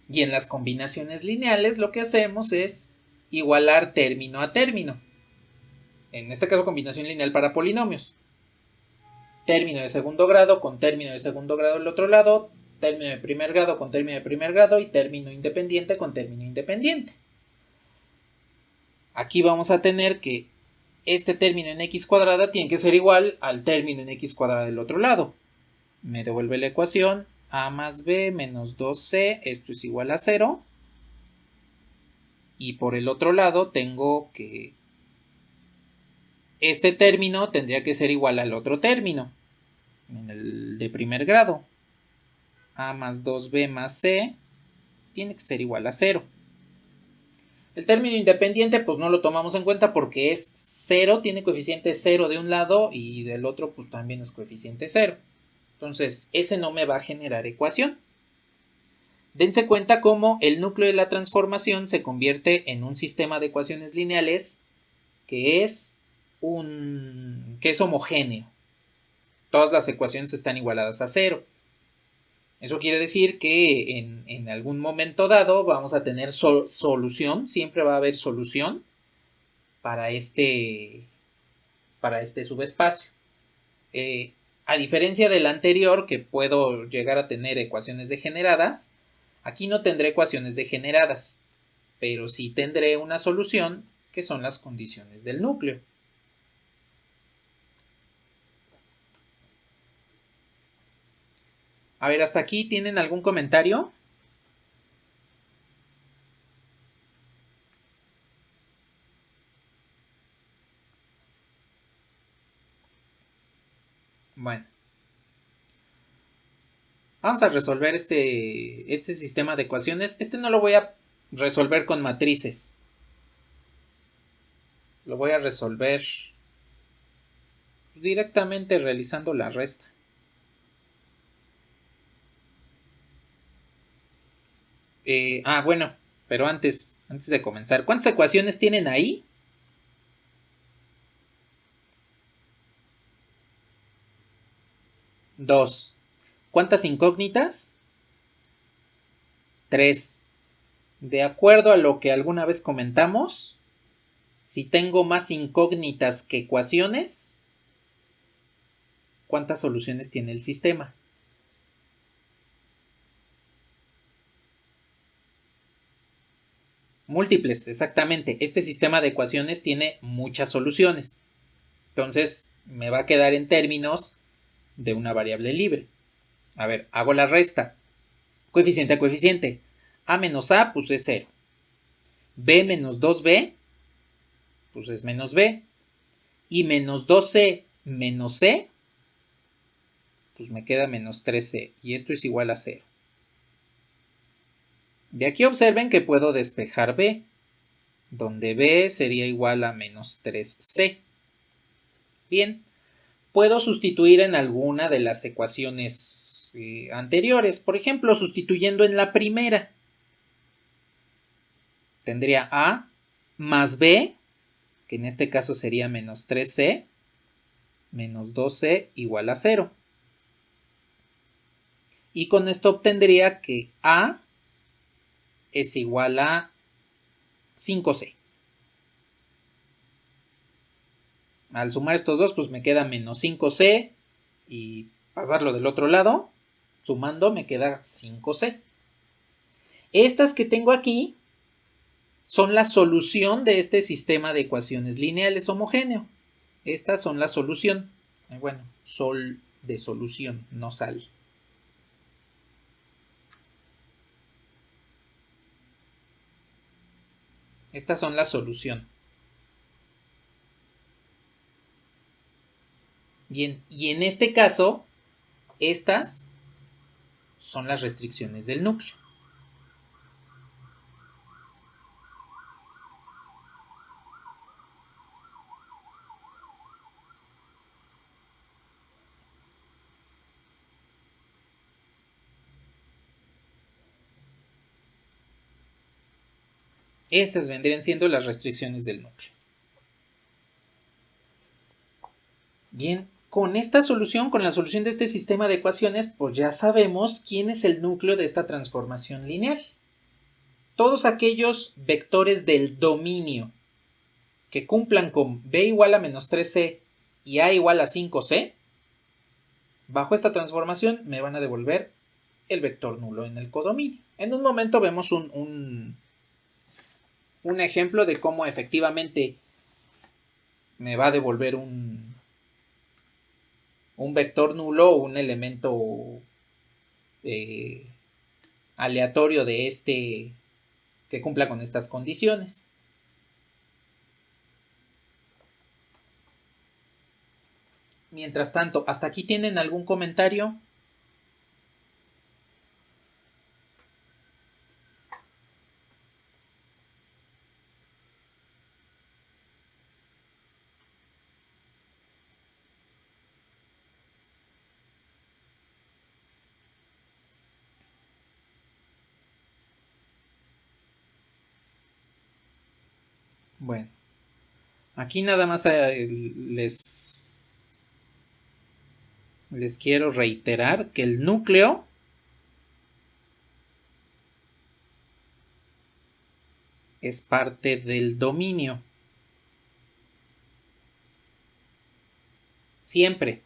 Y en las combinaciones lineales lo que hacemos es igualar término a término. En este caso combinación lineal para polinomios. Término de segundo grado con término de segundo grado del otro lado, término de primer grado con término de primer grado y término independiente con término independiente. Aquí vamos a tener que este término en x cuadrada tiene que ser igual al término en x cuadrada del otro lado. Me devuelve la ecuación a más b menos 2c, esto es igual a 0. Y por el otro lado tengo que este término tendría que ser igual al otro término, en el de primer grado. A más 2b más c tiene que ser igual a 0. El término independiente pues no lo tomamos en cuenta porque es 0, tiene coeficiente 0 de un lado y del otro pues también es coeficiente 0. Entonces ese no me va a generar ecuación. Dense cuenta cómo el núcleo de la transformación se convierte en un sistema de ecuaciones lineales que es homogéneo. Todas las ecuaciones están igualadas a 0. Eso quiere decir que en algún momento dado vamos a tener solución, siempre va a haber solución para este subespacio. A diferencia del anterior, que puedo llegar a tener ecuaciones degeneradas, aquí no tendré ecuaciones degeneradas, pero sí tendré una solución que son las condiciones del núcleo. A ver, ¿hasta aquí tienen algún comentario? Bueno. Vamos a resolver este sistema de ecuaciones. Este no lo voy a resolver con matrices. Lo voy a resolver directamente realizando la resta. Bueno, pero antes de comenzar, ¿cuántas ecuaciones tienen ahí? 2. ¿Cuántas incógnitas? 3. De acuerdo a lo que alguna vez comentamos, si tengo más incógnitas que ecuaciones, ¿cuántas soluciones tiene el sistema? Múltiples, exactamente. Este sistema de ecuaciones tiene muchas soluciones. Entonces, me va a quedar en términos de una variable libre. A ver, hago la resta. Coeficiente a coeficiente. A menos A, pues es 0. B menos 2B, pues es menos B. Y menos 2C menos C, pues me queda menos 3C. Y esto es igual a 0. De aquí observen que puedo despejar B, donde B sería igual a menos 3C. Bien, puedo sustituir en alguna de las ecuaciones anteriores. Por ejemplo, sustituyendo en la primera. Tendría A más B, que en este caso sería menos 3C, menos 2C igual a 0. Y con esto obtendría que A es igual a 5C. Al sumar estos dos, pues me queda menos 5C y pasarlo del otro lado, sumando me queda 5C. Estas que tengo aquí son la solución de este sistema de ecuaciones lineales homogéneo. Estas son la solución. Bueno, sol de solución, no sal. Estas son la solución. Y en este caso, estas son las restricciones del núcleo. Estas vendrían siendo las restricciones del núcleo. Bien, con esta solución, con la solución de este sistema de ecuaciones, pues ya sabemos quién es el núcleo de esta transformación lineal. Todos aquellos vectores del dominio que cumplan con b igual a menos 3c y a igual a 5c, bajo esta transformación me van a devolver el vector nulo en el codominio. En un momento vemos un ejemplo de cómo efectivamente me va a devolver un vector nulo o un elemento aleatorio de este que cumpla con estas condiciones. Mientras tanto, ¿hasta aquí tienen algún comentario? Bueno, aquí nada más les quiero reiterar que el núcleo es parte del dominio. Siempre,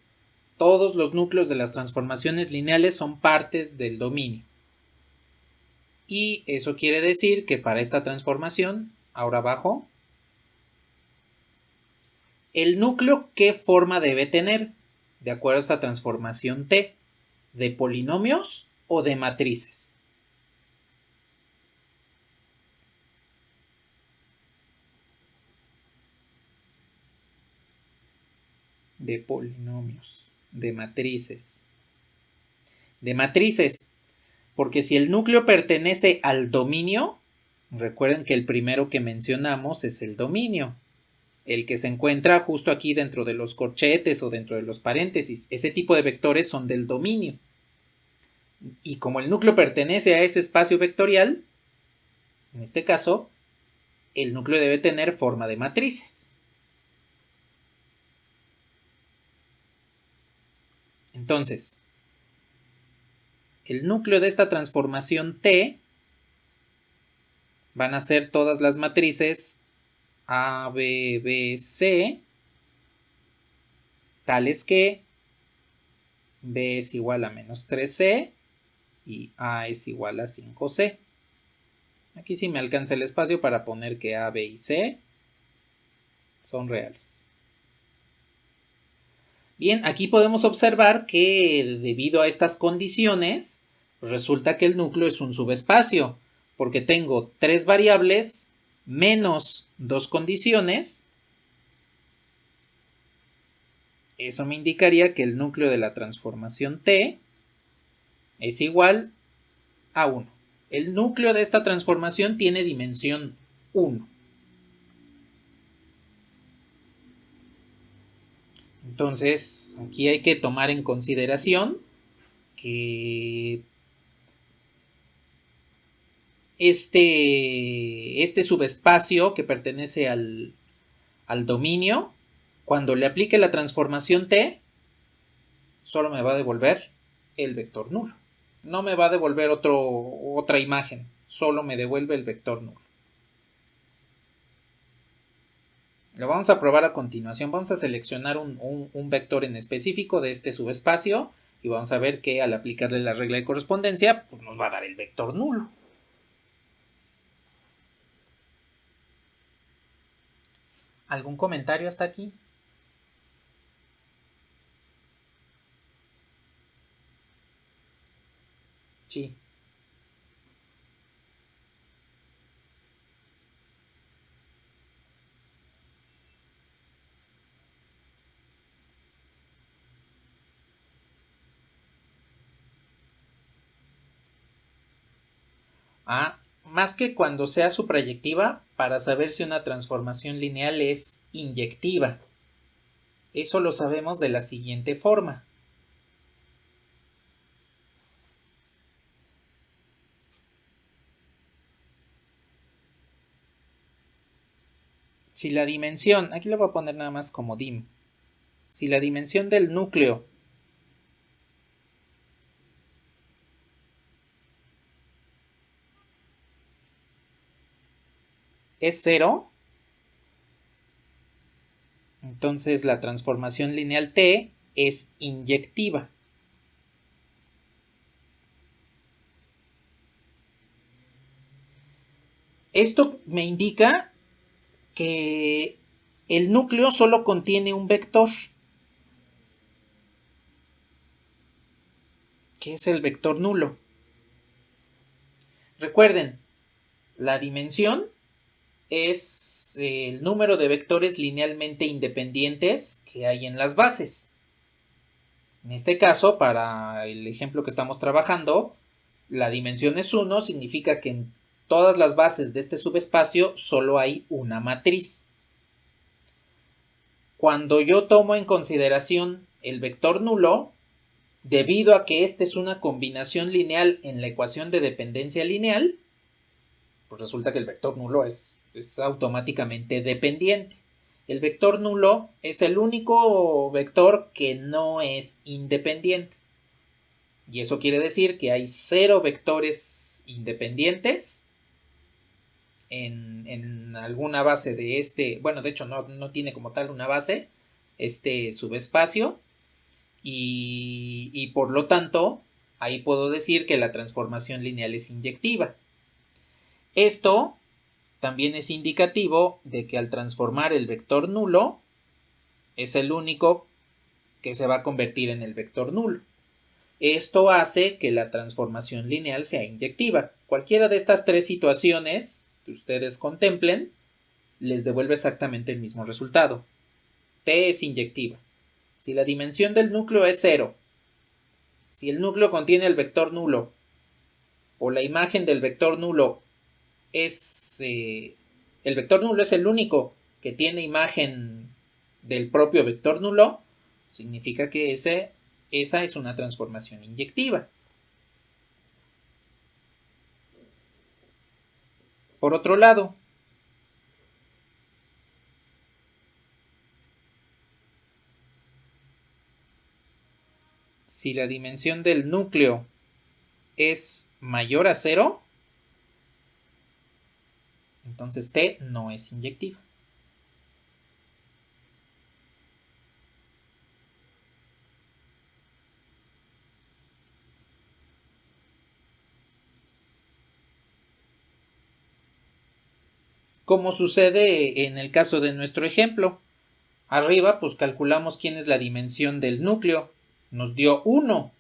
todos los núcleos de las transformaciones lineales son parte del dominio. Y eso quiere decir que para esta transformación, ahora abajo, el núcleo, ¿qué forma debe tener? De acuerdo a esta transformación T, ¿de polinomios o de matrices? De polinomios, de matrices. De matrices, porque si el núcleo pertenece al dominio, recuerden que el primero que mencionamos es el dominio, el que se encuentra justo aquí dentro de los corchetes o dentro de los paréntesis. Ese tipo de vectores son del dominio. Y como el núcleo pertenece a ese espacio vectorial, en este caso, el núcleo debe tener forma de matrices. Entonces, el núcleo de esta transformación T van a ser todas las matrices A, B, B, C, tales que B es igual a menos 3C y A es igual a 5C. Aquí sí me alcanza el espacio para poner que A, B y C son reales. Bien, aquí podemos observar que debido a estas condiciones, resulta que el núcleo es un subespacio, porque tengo 3 variables menos 2 condiciones. Eso me indicaría que el núcleo de la transformación T es igual a 1. El núcleo de esta transformación tiene dimensión 1. Entonces, aquí hay que tomar en consideración que este subespacio que pertenece al dominio, cuando le aplique la transformación T, solo me va a devolver el vector nulo. No me va a devolver otra imagen, solo me devuelve el vector nulo. Lo vamos a probar a continuación. Vamos a seleccionar un vector en específico de este subespacio y vamos a ver que al aplicarle la regla de correspondencia, pues nos va a dar el vector nulo. ¿Algún comentario hasta aquí? Sí. Más que cuando sea suprayectiva, para saber si una transformación lineal es inyectiva. Eso lo sabemos de la siguiente forma. Si la dimensión, aquí lo voy a poner nada más como dim, si la dimensión del núcleo es 0, entonces la transformación lineal T es inyectiva. Esto me indica que el núcleo solo contiene un vector, que es el vector nulo. Recuerden, la dimensión es el número de vectores linealmente independientes que hay en las bases. En este caso, para el ejemplo que estamos trabajando, la dimensión es 1, significa que en todas las bases de este subespacio solo hay una matriz. Cuando yo tomo en consideración el vector nulo, debido a que esta es una combinación lineal en la ecuación de dependencia lineal, pues resulta que el vector nulo es automáticamente dependiente. El vector nulo es el único vector que no es independiente. Y eso quiere decir que hay 0 vectores independientes en alguna base de este, bueno, de hecho no tiene como tal una base, este subespacio, y por lo tanto, ahí puedo decir que la transformación lineal es inyectiva. Esto también es indicativo de que al transformar el vector nulo, es el único que se va a convertir en el vector nulo. Esto hace que la transformación lineal sea inyectiva. Cualquiera de estas tres situaciones que ustedes contemplen les devuelve exactamente el mismo resultado. T es inyectiva. Si la dimensión del núcleo es 0, si el núcleo contiene el vector nulo o la imagen del vector nulo es... el vector nulo es el único que tiene imagen del propio vector nulo, significa que esa es una transformación inyectiva. Por otro lado, si la dimensión del núcleo es mayor a 0, entonces T no es inyectiva. Como sucede en el caso de nuestro ejemplo. Arriba, pues calculamos quién es la dimensión del núcleo. Nos dio 1.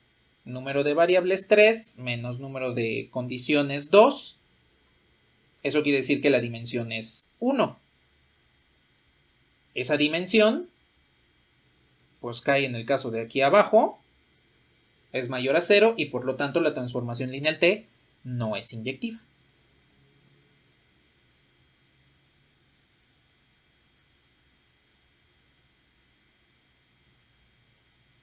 Número de variables 3 menos número de condiciones 2. Eso quiere decir que la dimensión es 1. Esa dimensión, pues cae en el caso de aquí abajo, es mayor a 0 y por lo tanto la transformación lineal T no es inyectiva.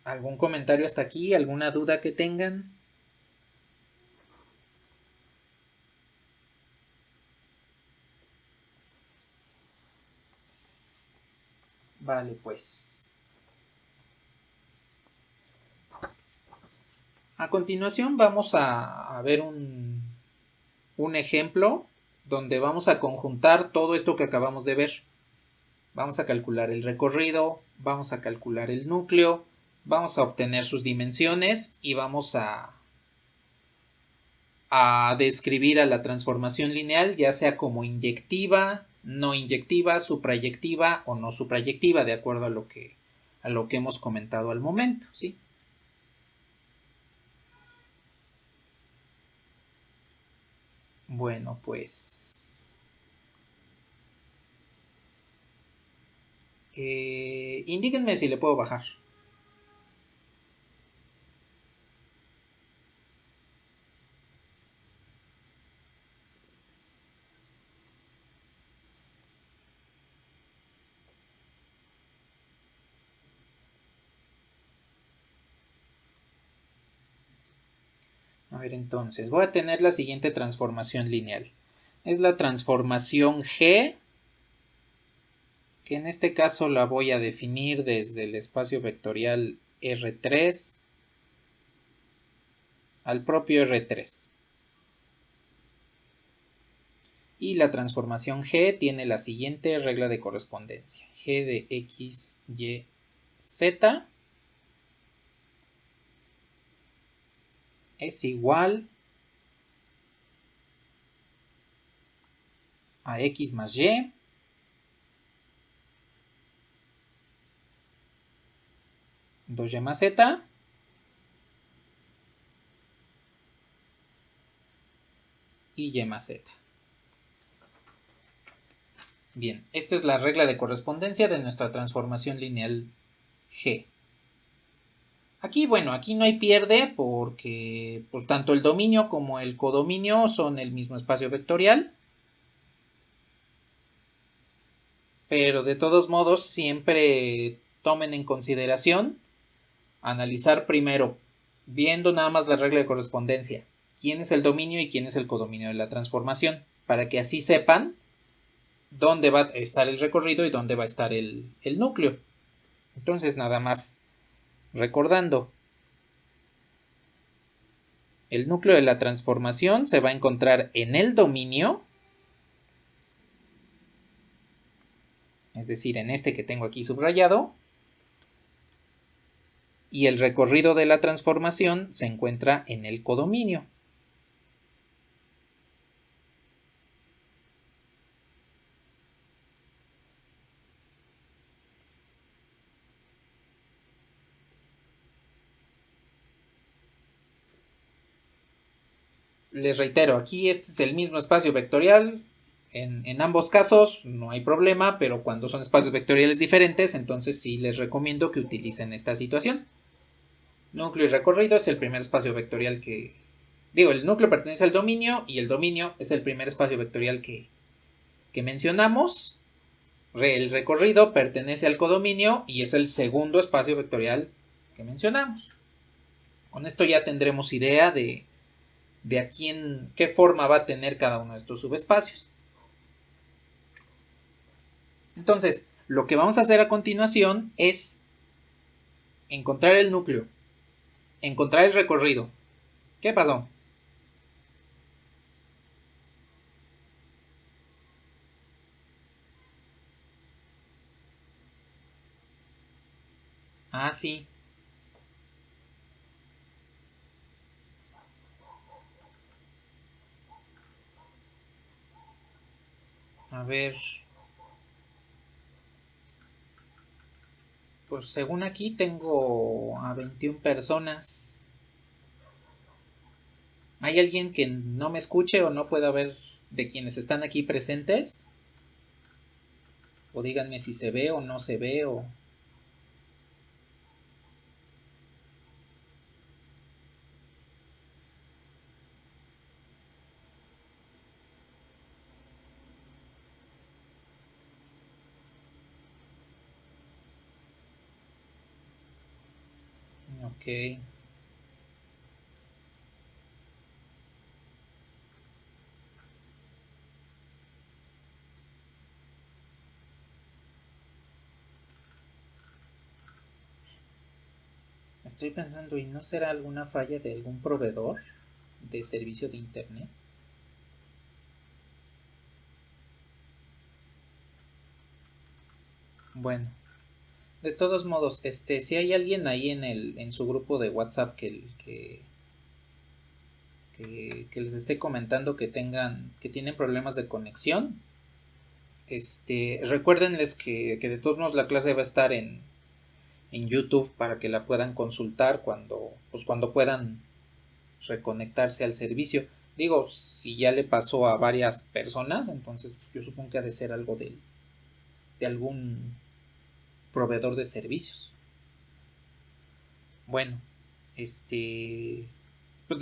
¿Algún comentario hasta aquí? ¿Alguna duda que tengan? Vale, pues. A continuación vamos a ver un ejemplo donde vamos a conjuntar todo esto que acabamos de ver. Vamos a calcular el recorrido, vamos a calcular el núcleo, vamos a obtener sus dimensiones y vamos a describir a la transformación lineal, ya sea como inyectiva, no inyectiva, suprayectiva o no suprayectiva, de acuerdo a lo que hemos comentado al momento, ¿sí? Bueno, pues indíquenme si le puedo bajar. A ver, entonces, voy a tener la siguiente transformación lineal. Es la transformación G, que en este caso la voy a definir desde el espacio vectorial R3 al propio R3. Y la transformación G tiene la siguiente regla de correspondencia. G de X, Y, Z es igual a X más Y dos Y más Z y Y más Z. Bien, esta es la regla de correspondencia de nuestra transformación lineal G. Aquí, bueno, aquí no hay pierde porque pues, tanto el dominio como el codominio son el mismo espacio vectorial. Pero de todos modos siempre tomen en consideración analizar primero, viendo nada más la regla de correspondencia, quién es el dominio y quién es el codominio de la transformación, para que así sepan dónde va a estar el recorrido y dónde va a estar el núcleo. Entonces nada más recordando, el núcleo de la transformación se va a encontrar en el dominio, es decir, en este que tengo aquí subrayado, y el recorrido de la transformación se encuentra en el codominio. Les reitero, aquí este es el mismo espacio vectorial. En ambos casos no hay problema, pero cuando son espacios vectoriales diferentes, entonces sí les recomiendo que utilicen esta situación. Núcleo y recorrido es el primer espacio vectorial que... Digo, el núcleo pertenece al dominio y el dominio es el primer espacio vectorial que mencionamos. El recorrido pertenece al codominio y es el segundo espacio vectorial que mencionamos. Con esto ya tendremos idea de a qué forma va a tener cada uno de estos subespacios. Entonces, lo que vamos a hacer a continuación es encontrar el núcleo, encontrar el recorrido. ¿Qué pasó? Ah, sí. A ver. Pues según aquí tengo a 21 personas. ¿Hay alguien que no me escuche o no pueda ver de quienes están aquí presentes? O díganme si se ve o no se ve o... Ok. Estoy pensando, ¿y no será alguna falla de algún proveedor de servicio de internet? Bueno, de todos modos, si hay alguien ahí en su grupo de WhatsApp que les esté comentando que tienen problemas de conexión, recuérdenles que de todos modos la clase va a estar en YouTube para que la puedan consultar cuando puedan reconectarse al servicio. Digo, si ya le pasó a varias personas, entonces yo supongo que ha de ser algo de algún proveedor de servicios. Bueno, pues de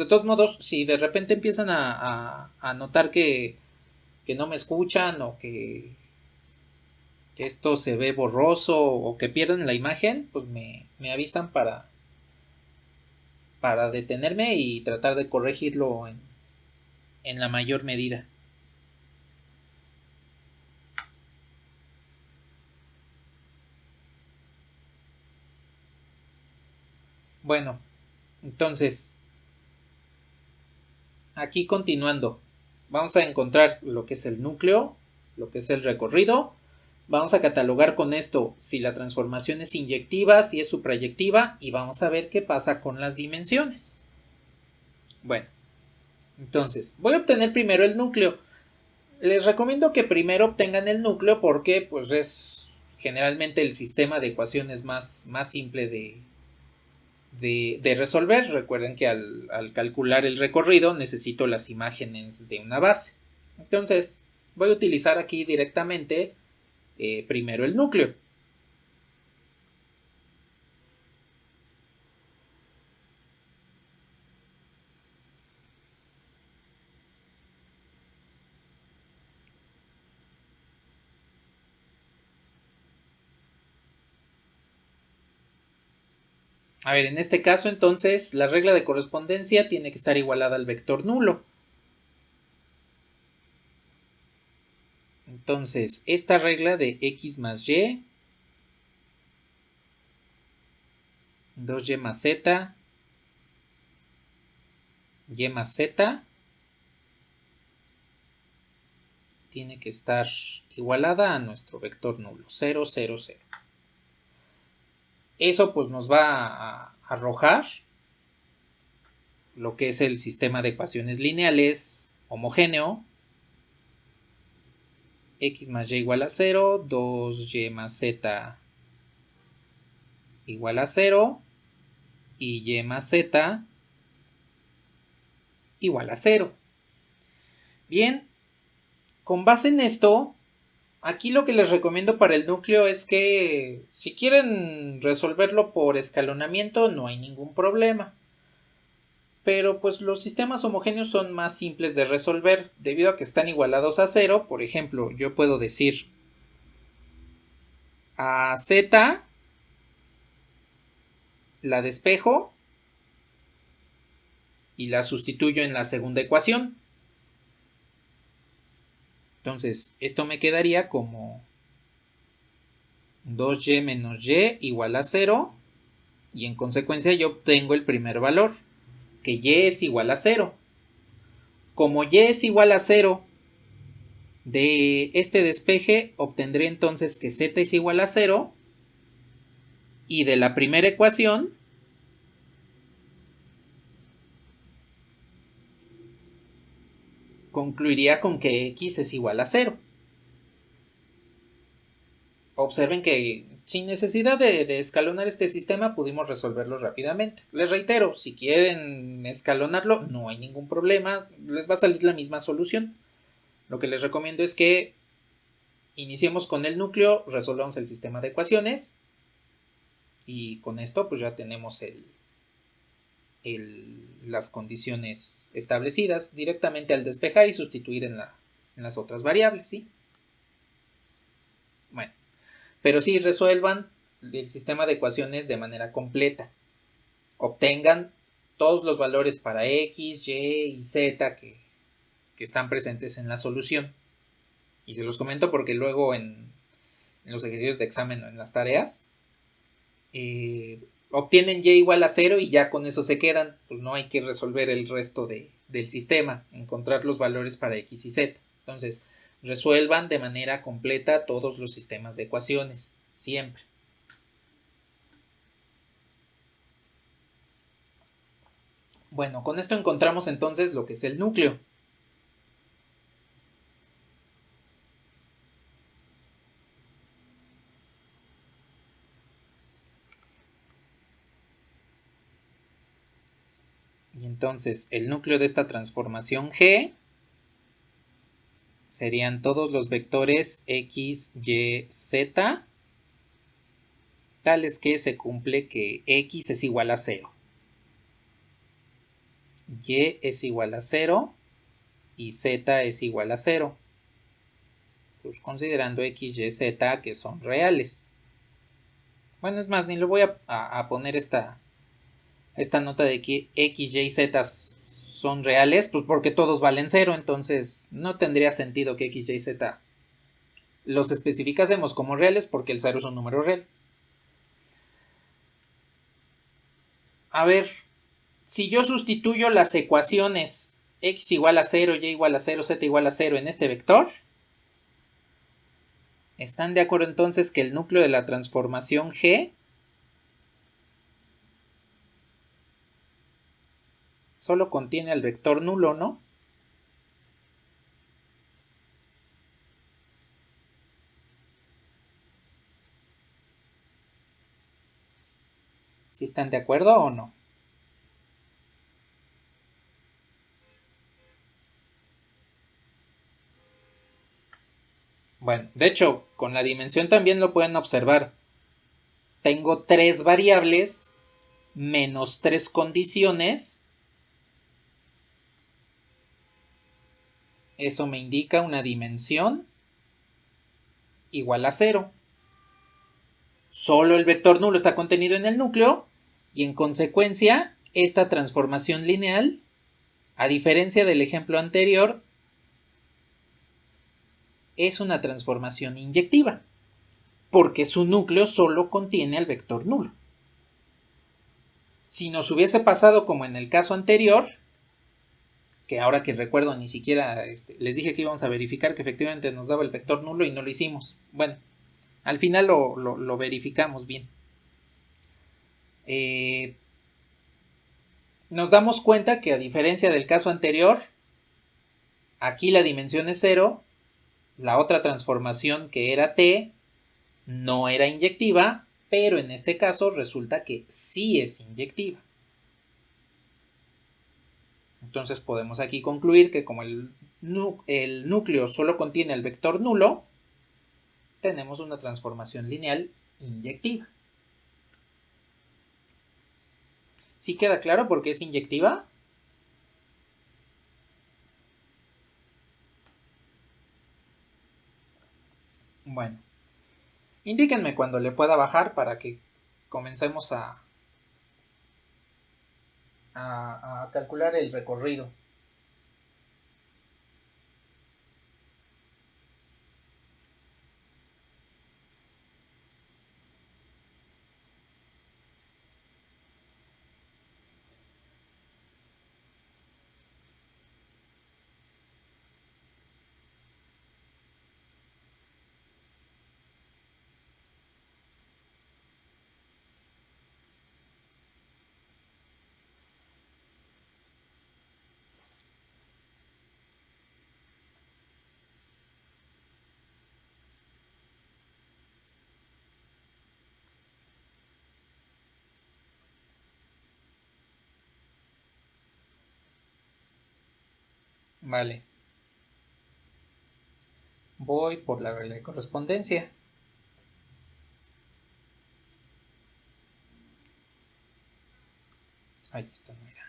todos modos, si de repente empiezan a notar que no me escuchan o que esto se ve borroso o que pierden la imagen, pues me avisan para para detenerme y tratar de corregirlo en la mayor medida. Bueno, entonces, aquí continuando, vamos a encontrar lo que es el núcleo, lo que es el recorrido. Vamos a catalogar con esto si la transformación es inyectiva, si es suprayectiva, y vamos a ver qué pasa con las dimensiones. Bueno, entonces, voy a obtener primero el núcleo. Les recomiendo que primero obtengan el núcleo porque pues es generalmente el sistema de ecuaciones más simple de resolver. Recuerden que al calcular el recorrido necesito las imágenes de una base. Entonces voy a utilizar aquí directamente primero el núcleo. A ver, en este caso entonces la regla de correspondencia tiene que estar igualada al vector nulo. Entonces, esta regla de x más y, 2y más z, y más z, tiene que estar igualada a nuestro vector nulo, 0, 0, 0. Eso pues nos va a arrojar lo que es el sistema de ecuaciones lineales homogéneo. X más y igual a 0, 2y más z igual a 0 y y más z igual a 0. Bien, con base en esto, aquí lo que les recomiendo para el núcleo es que si quieren resolverlo por escalonamiento no hay ningún problema. Pero pues los sistemas homogéneos son más simples de resolver debido a que están igualados a 0. Por ejemplo, yo puedo decir a z la despejo y la sustituyo en la segunda ecuación. Entonces, esto me quedaría como 2y menos y igual a 0 y en consecuencia yo obtengo el primer valor, que y es igual a 0. Como y es igual a 0 de este despeje, obtendré entonces que z es igual a 0 y de la primera ecuación concluiría con que x es igual a 0. Observen que sin necesidad de escalonar este sistema pudimos resolverlo rápidamente. Les reitero, si quieren escalonarlo no hay ningún problema, les va a salir la misma solución. Lo que les recomiendo es que iniciemos con el núcleo, resolvamos el sistema de ecuaciones y con esto pues ya tenemos las condiciones establecidas directamente al despejar y sustituir en las otras variables, ¿sí? Bueno, pero sí resuelvan el sistema de ecuaciones de manera completa. Obtengan todos los valores para x, y y z que están presentes en la solución. Y se los comento porque luego en los ejercicios de examen o en las tareas obtienen y igual a 0 y ya con eso se quedan. Pues no hay que resolver el resto del sistema, encontrar los valores para x y z. Entonces, resuelvan de manera completa todos los sistemas de ecuaciones, siempre. Bueno, con esto encontramos entonces lo que es el núcleo. Y entonces el núcleo de esta transformación G serían todos los vectores x, y, z, tales que se cumple que x es igual a 0, y es igual a 0 y z es igual a 0. Pues considerando x, y, z que son reales. Bueno, es más, ni le voy a poner esta esta nota de que X, Y, Z son reales, pues porque todos valen 0, entonces no tendría sentido que X, Y, Z los especificásemos como reales porque el 0 es un número real. A ver, si yo sustituyo las ecuaciones X igual a 0, Y igual a 0, Z igual a 0 en este vector, ¿están de acuerdo entonces que el núcleo de la transformación G solo contiene al vector nulo, no? ¿Sí están de acuerdo o no? Bueno, de hecho, con la dimensión también lo pueden observar. Tengo 3 variables menos 3 condiciones. Eso me indica una dimensión igual a 0. Solo el vector nulo está contenido en el núcleo y en consecuencia esta transformación lineal, a diferencia del ejemplo anterior, es una transformación inyectiva, porque su núcleo solo contiene al vector nulo. Si nos hubiese pasado como en el caso anterior, que ahora que recuerdo ni siquiera les dije que íbamos a verificar que efectivamente nos daba el vector nulo y no lo hicimos. Bueno, al final lo verificamos bien. Nos damos cuenta que a diferencia del caso anterior, aquí la dimensión es 0, la otra transformación que era t no era inyectiva, pero en este caso resulta que sí es inyectiva. Entonces podemos aquí concluir que como el núcleo solo contiene el vector nulo, tenemos una transformación lineal inyectiva. ¿Sí queda claro por qué es inyectiva? Bueno, indíquenme cuando le pueda bajar para que comencemos a calcular el recorrido. Vale. Voy por la regla de correspondencia. Ahí está, mira.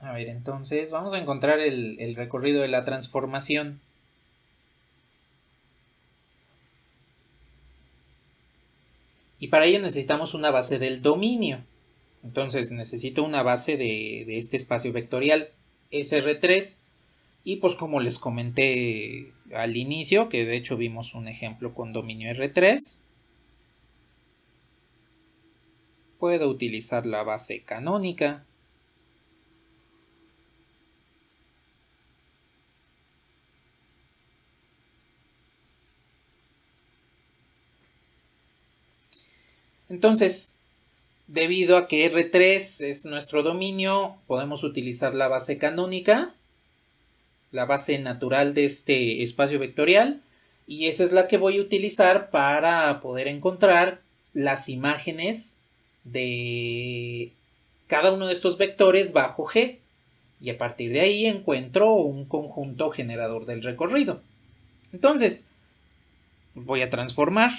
A ver, entonces vamos a encontrar el recorrido de la transformación. Y para ello necesitamos una base del dominio. Entonces necesito una base de este espacio vectorial SR3. Y pues como les comenté al inicio, que de hecho vimos un ejemplo con dominio R3, puedo utilizar la base canónica. Entonces, debido a que R3 es nuestro dominio, podemos utilizar la base canónica, la base natural de este espacio vectorial, y esa es la que voy a utilizar para poder encontrar las imágenes de cada uno de estos vectores bajo G, y a partir de ahí encuentro un conjunto generador del recorrido. Entonces, voy a transformar.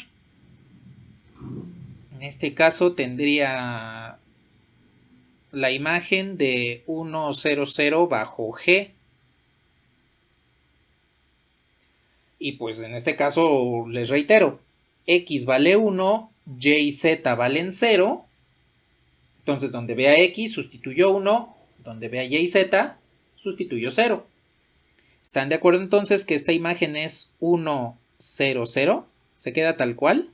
En este caso tendría la imagen de 1, 0, 0 bajo G. Y pues en este caso les reitero, X vale 1, Y y Z valen 0. Entonces donde vea X sustituyo 1, donde vea Y y Z sustituyo 0. ¿Están de acuerdo entonces que esta imagen es 1, 0, 0? ¿Se queda tal cual?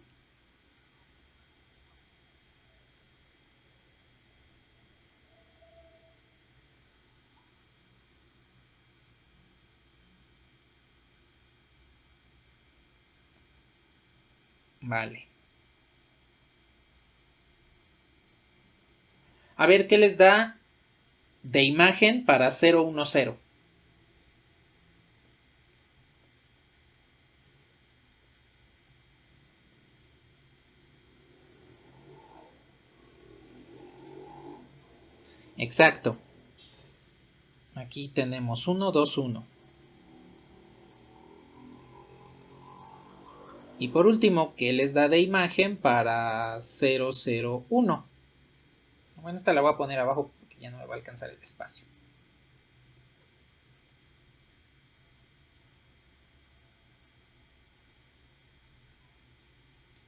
Vale. A ver qué les da de imagen para 0, 1, 0. Exacto. Aquí tenemos 1, 2, 1. Y por último, ¿qué les da de imagen para 0, 0, 1? Bueno, esta la voy a poner abajo porque ya no me va a alcanzar el espacio.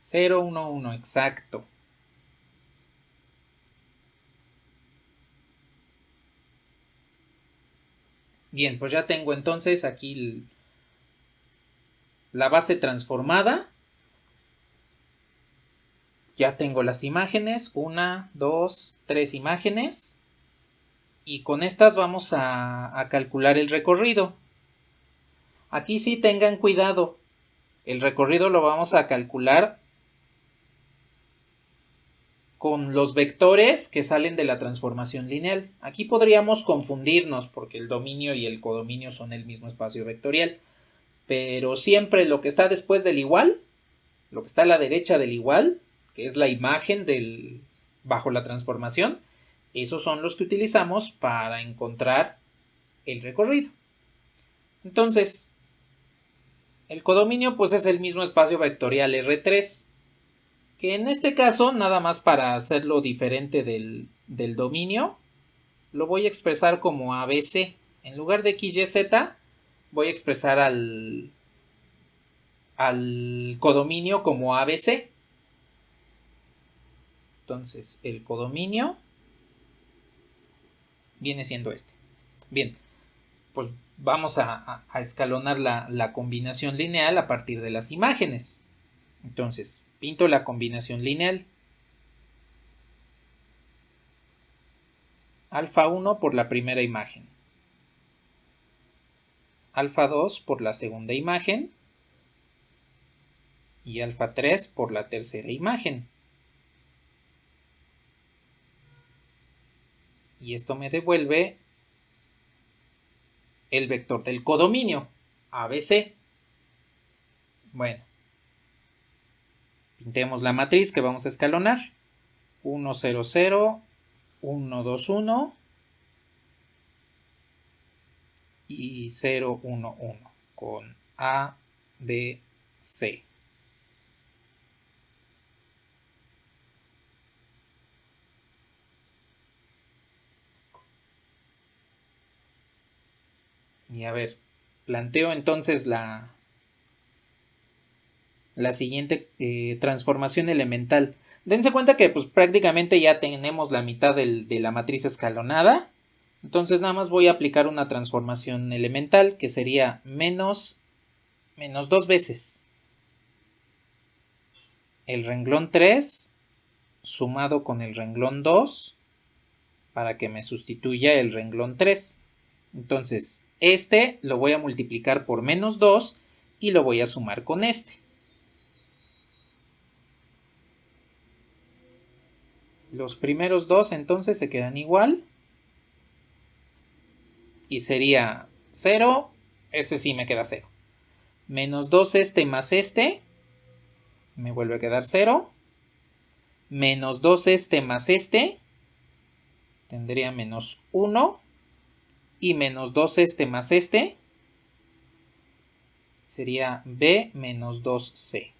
0, 1, 1, exacto. Bien, pues ya tengo entonces aquí la base transformada. Ya tengo las imágenes, 1, 2, 3 imágenes. Y con estas vamos a calcular el recorrido. Aquí sí tengan cuidado. El recorrido lo vamos a calcular con los vectores que salen de la transformación lineal. Aquí podríamos confundirnos porque el dominio y el codominio son el mismo espacio vectorial. Pero siempre lo que está después del igual, lo que está a la derecha del igual, que es la imagen bajo la transformación, esos son los que utilizamos para encontrar el recorrido. Entonces, el codominio pues es el mismo espacio vectorial R3, que en este caso, nada más para hacerlo diferente del dominio, lo voy a expresar como ABC. En lugar de X, Y, Z, voy a expresar al codominio como ABC. Entonces, el codominio viene siendo este. Bien, pues vamos a escalonar la combinación lineal a partir de las imágenes. Entonces, pinto la combinación lineal. Alfa 1 por la primera imagen. Alfa 2 por la segunda imagen. Y alfa 3 por la tercera imagen. Y esto me devuelve el vector del codominio, ABC. Bueno, pintemos la matriz que vamos a escalonar. 1, 0, 0, 1, 2, 1 y 0, 1, 1 con A, B, C. Y a ver, planteo entonces la siguiente transformación elemental. Dense cuenta que pues prácticamente ya tenemos la mitad de la matriz escalonada. Entonces nada más voy a aplicar una transformación elemental que sería menos 2 veces el renglón 3 sumado con el renglón 2 para que me sustituya el renglón 3. Entonces este lo voy a multiplicar por menos 2 y lo voy a sumar con este. Los primeros dos entonces se quedan igual. Y sería 0. Este sí me queda 0. Menos 2 este más este. Me vuelve a quedar 0. Menos 2 este más este. Tendría menos 1. Y menos 2 este más este. Sería B menos 2C.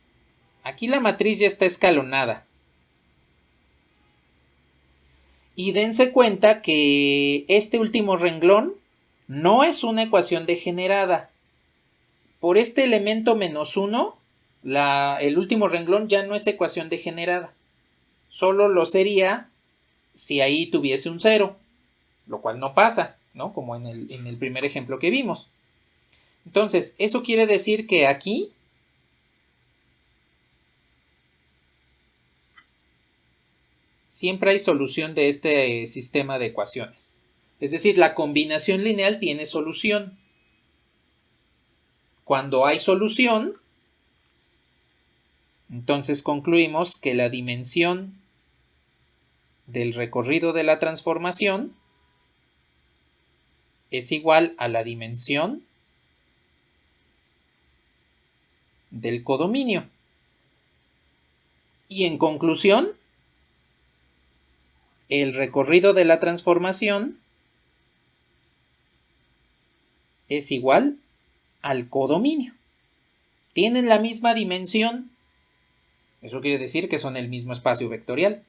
Aquí la matriz ya está escalonada. Y dense cuenta que este último renglón no es una ecuación degenerada. Por este elemento menos 1, el último renglón ya no es ecuación degenerada. Solo lo sería si ahí tuviese un 0, lo cual no pasa, ¿no? Como en el primer ejemplo que vimos. Entonces, eso quiere decir que aquí siempre hay solución de este sistema de ecuaciones. Es decir, la combinación lineal tiene solución. Cuando hay solución, entonces concluimos que la dimensión del recorrido de la transformación es igual a la dimensión del codominio. Y en conclusión, el recorrido de la transformación es igual al codominio. Tienen la misma dimensión. Eso quiere decir que son el mismo espacio vectorial.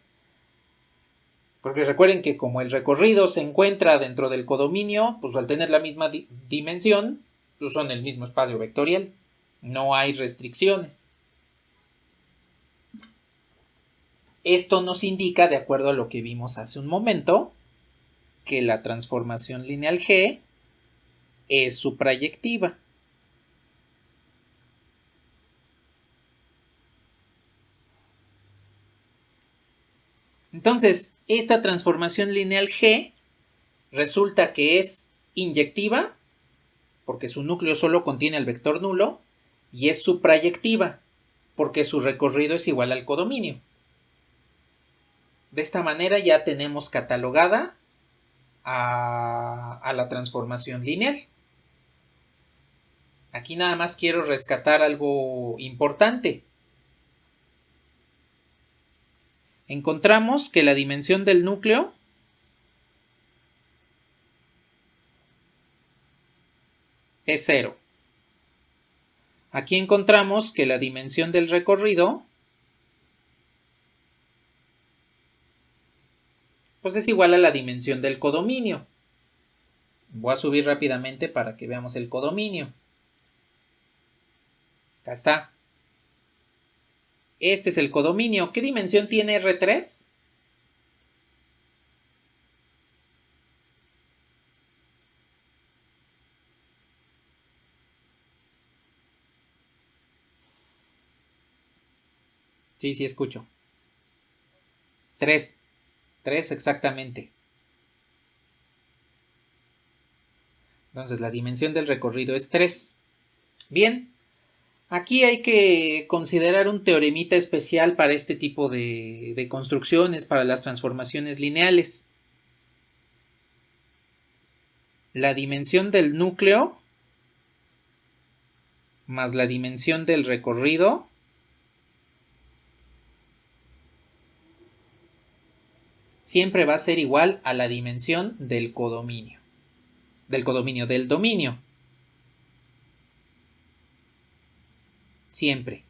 Porque recuerden que como el recorrido se encuentra dentro del codominio, pues al tener la misma dimensión, pues son el mismo espacio vectorial. No hay restricciones. Esto nos indica, de acuerdo a lo que vimos hace un momento, que la transformación lineal G es suprayectiva. Entonces, esta transformación lineal G resulta que es inyectiva, porque su núcleo solo contiene el vector nulo, y es suprayectiva, porque su recorrido es igual al codominio. De esta manera ya tenemos catalogada a la transformación lineal. Aquí nada más quiero rescatar algo importante. Encontramos que la dimensión del núcleo es 0. Aquí encontramos que la dimensión del recorrido pues es igual a la dimensión del codominio. Voy a subir rápidamente para que veamos el codominio. Acá está. Este es el codominio. ¿Qué dimensión tiene R3? Sí, escucho. 3. 3 exactamente. Entonces la dimensión del recorrido es 3. Bien, aquí hay que considerar un teoremita especial para este tipo de construcciones, para las transformaciones lineales. La dimensión del núcleo más la dimensión del recorrido siempre va a ser igual a la dimensión del codominio. Del dominio. Siempre.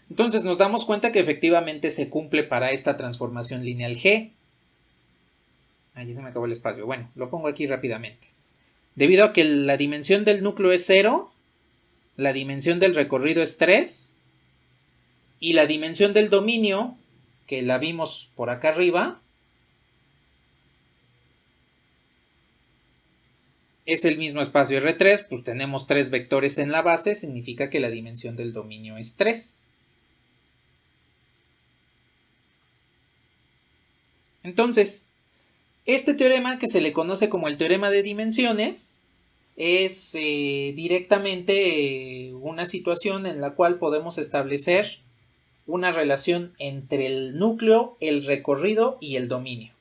Entonces nos damos cuenta que efectivamente se cumple para esta transformación lineal G. Ahí se me acabó el espacio. Bueno, lo pongo aquí rápidamente. Debido a que la dimensión del núcleo es 0, la dimensión del recorrido es 3 y la dimensión del dominio, que la vimos por acá arriba, es el mismo espacio R3, pues tenemos 3 vectores en la base, significa que la dimensión del dominio es 3. Entonces, este teorema, que se le conoce como el teorema de dimensiones, es directamente una situación en la cual podemos establecer una relación entre el núcleo, el recorrido y el dominio.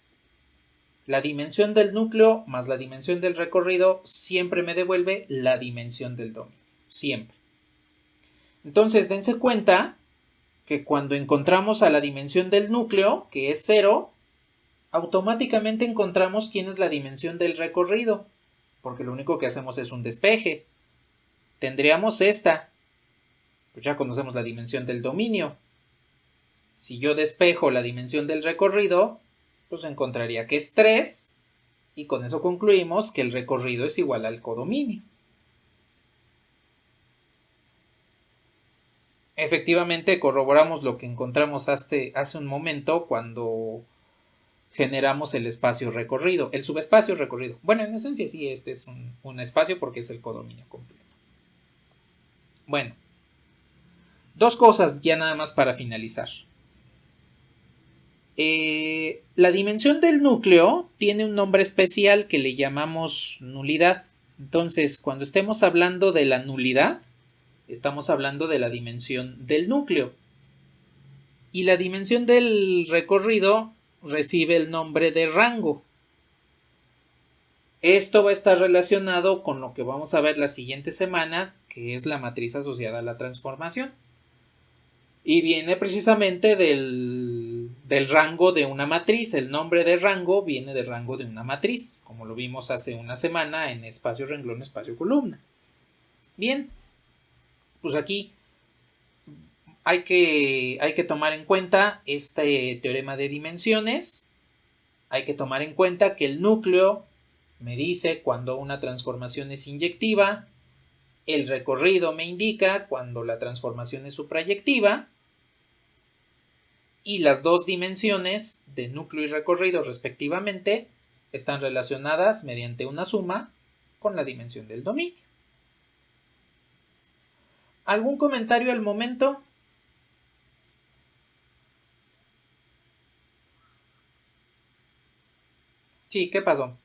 La dimensión del núcleo más la dimensión del recorrido siempre me devuelve la dimensión del dominio. Siempre. Entonces, dense cuenta que cuando encontramos a la dimensión del núcleo, que es 0, automáticamente encontramos quién es la dimensión del recorrido, porque lo único que hacemos es un despeje. Tendríamos esta, pues ya conocemos la dimensión del dominio. Si yo despejo la dimensión del recorrido, pues encontraría que es 3 y con eso concluimos que el recorrido es igual al codominio. Efectivamente corroboramos lo que encontramos hace un momento cuando generamos el espacio recorrido, el subespacio recorrido. Bueno, en esencia sí, este es un espacio porque es el codominio completo. Bueno, dos cosas ya nada más para finalizar. La dimensión del núcleo tiene un nombre especial que le llamamos nulidad. Entonces, cuando estemos hablando de la nulidad, estamos hablando de la dimensión del núcleo. Y la dimensión del recorrido recibe el nombre de rango. Esto va a estar relacionado con lo que vamos a ver la siguiente semana, que es la matriz asociada a la transformación. Y viene precisamente del rango de una matriz. El nombre de rango viene del rango de una matriz, como lo vimos hace una semana en espacio renglón, espacio columna. Bien, pues aquí hay que tomar en cuenta este teorema de dimensiones. Hay que tomar en cuenta que el núcleo me dice cuando una transformación es inyectiva, el recorrido me indica cuando la transformación es suprayectiva, y las dos dimensiones de núcleo y recorrido respectivamente están relacionadas mediante una suma con la dimensión del dominio. ¿Algún comentario al momento? Sí, ¿qué pasó?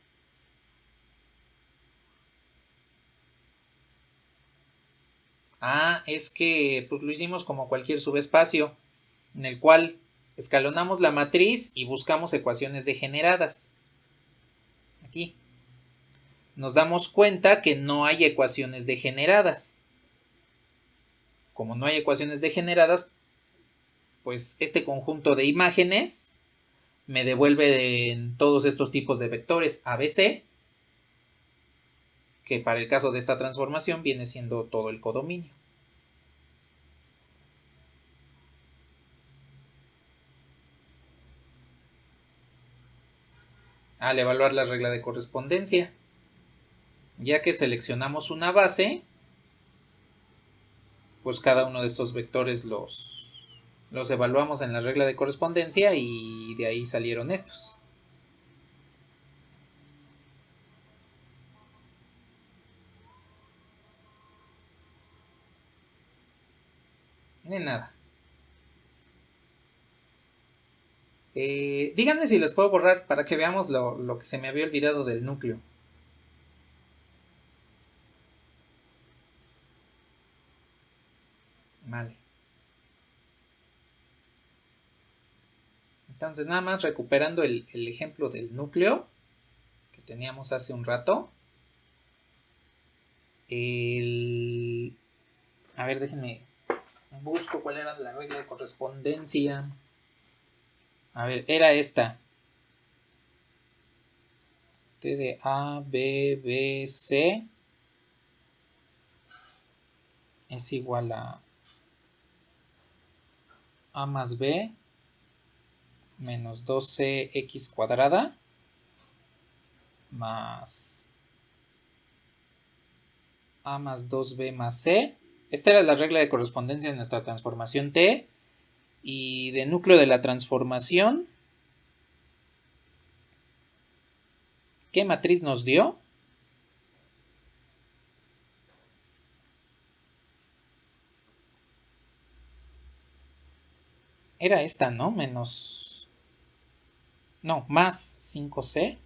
Es que pues lo hicimos como cualquier subespacio, en el cual escalonamos la matriz y buscamos ecuaciones degeneradas. Aquí nos damos cuenta que no hay ecuaciones degeneradas. Como no hay ecuaciones degeneradas, pues este conjunto de imágenes me devuelve en todos estos tipos de vectores ABC, que para el caso de esta transformación viene siendo todo el codominio. Al evaluar la regla de correspondencia, ya que seleccionamos una base, pues cada uno de estos vectores los evaluamos en la regla de correspondencia y de ahí salieron estos. De nada. Díganme si los puedo borrar para que veamos lo que se me había olvidado del núcleo. Vale. Entonces nada más recuperando el ejemplo del núcleo que teníamos hace un rato. A ver, déjenme busco cuál era la regla de correspondencia. A ver, era esta. T de A, B, B, C es igual a A más B menos 2CX cuadrada más A más 2B más C. Esta era la regla de correspondencia de nuestra transformación T. Y de núcleo de la transformación, ¿qué matriz nos dio? Era esta, ¿no? Menos... No, más 5C.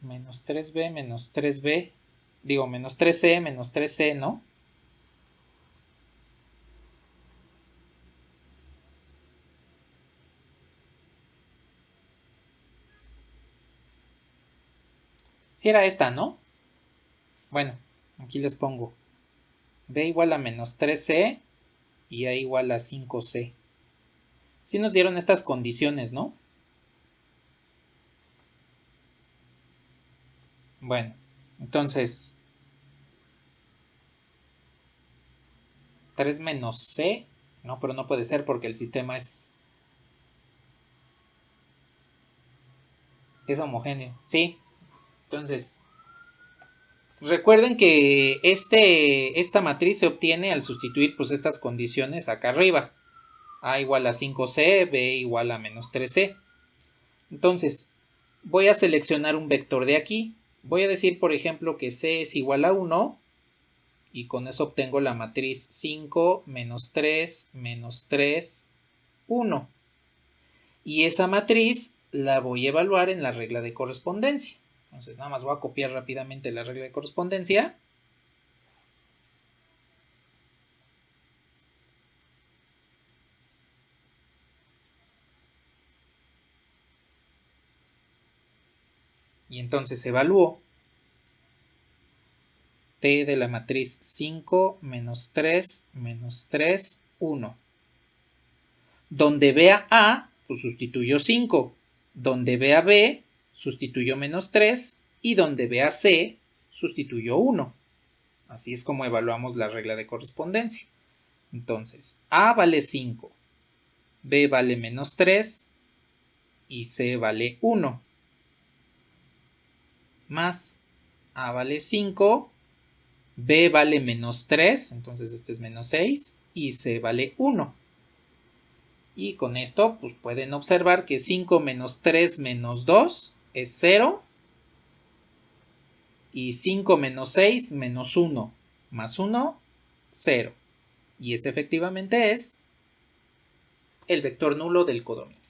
Menos 3B, menos 3B. Digo, menos 3C, menos 3C, ¿no? Sí era esta, ¿no? Bueno, aquí les pongo. B igual a menos 3C y A igual a 5C. Sí nos dieron estas condiciones, ¿no? Bueno, entonces 3 menos C. No, pero no puede ser porque el sistema es homogéneo. Sí. Entonces, recuerden que esta matriz se obtiene al sustituir pues estas condiciones acá arriba. A igual a 5C, B igual a menos 3C. Entonces, voy a seleccionar un vector de aquí. Voy a decir, por ejemplo, que C es igual a 1 y con eso obtengo la matriz 5, menos 3, menos 3, 1. Y esa matriz la voy a evaluar en la regla de correspondencia. Entonces, nada más voy a copiar rápidamente la regla de correspondencia. Y entonces evalúo T de la matriz 5, menos 3, menos 3, 1. Donde vea A, pues sustituyo 5. Donde vea B, sustituyo menos 3. Y donde vea C, sustituyo 1. Así es como evaluamos la regla de correspondencia. Entonces, A vale 5, B vale menos 3 y C vale 1. Más A vale 5, B vale menos 3, entonces este es menos 6 y C vale 1. Y con esto pues pueden observar que 5 menos 3 menos 2 es 0. Y 5 menos 6 menos 1 más 1, 0. Y este efectivamente es el vector nulo del codominio.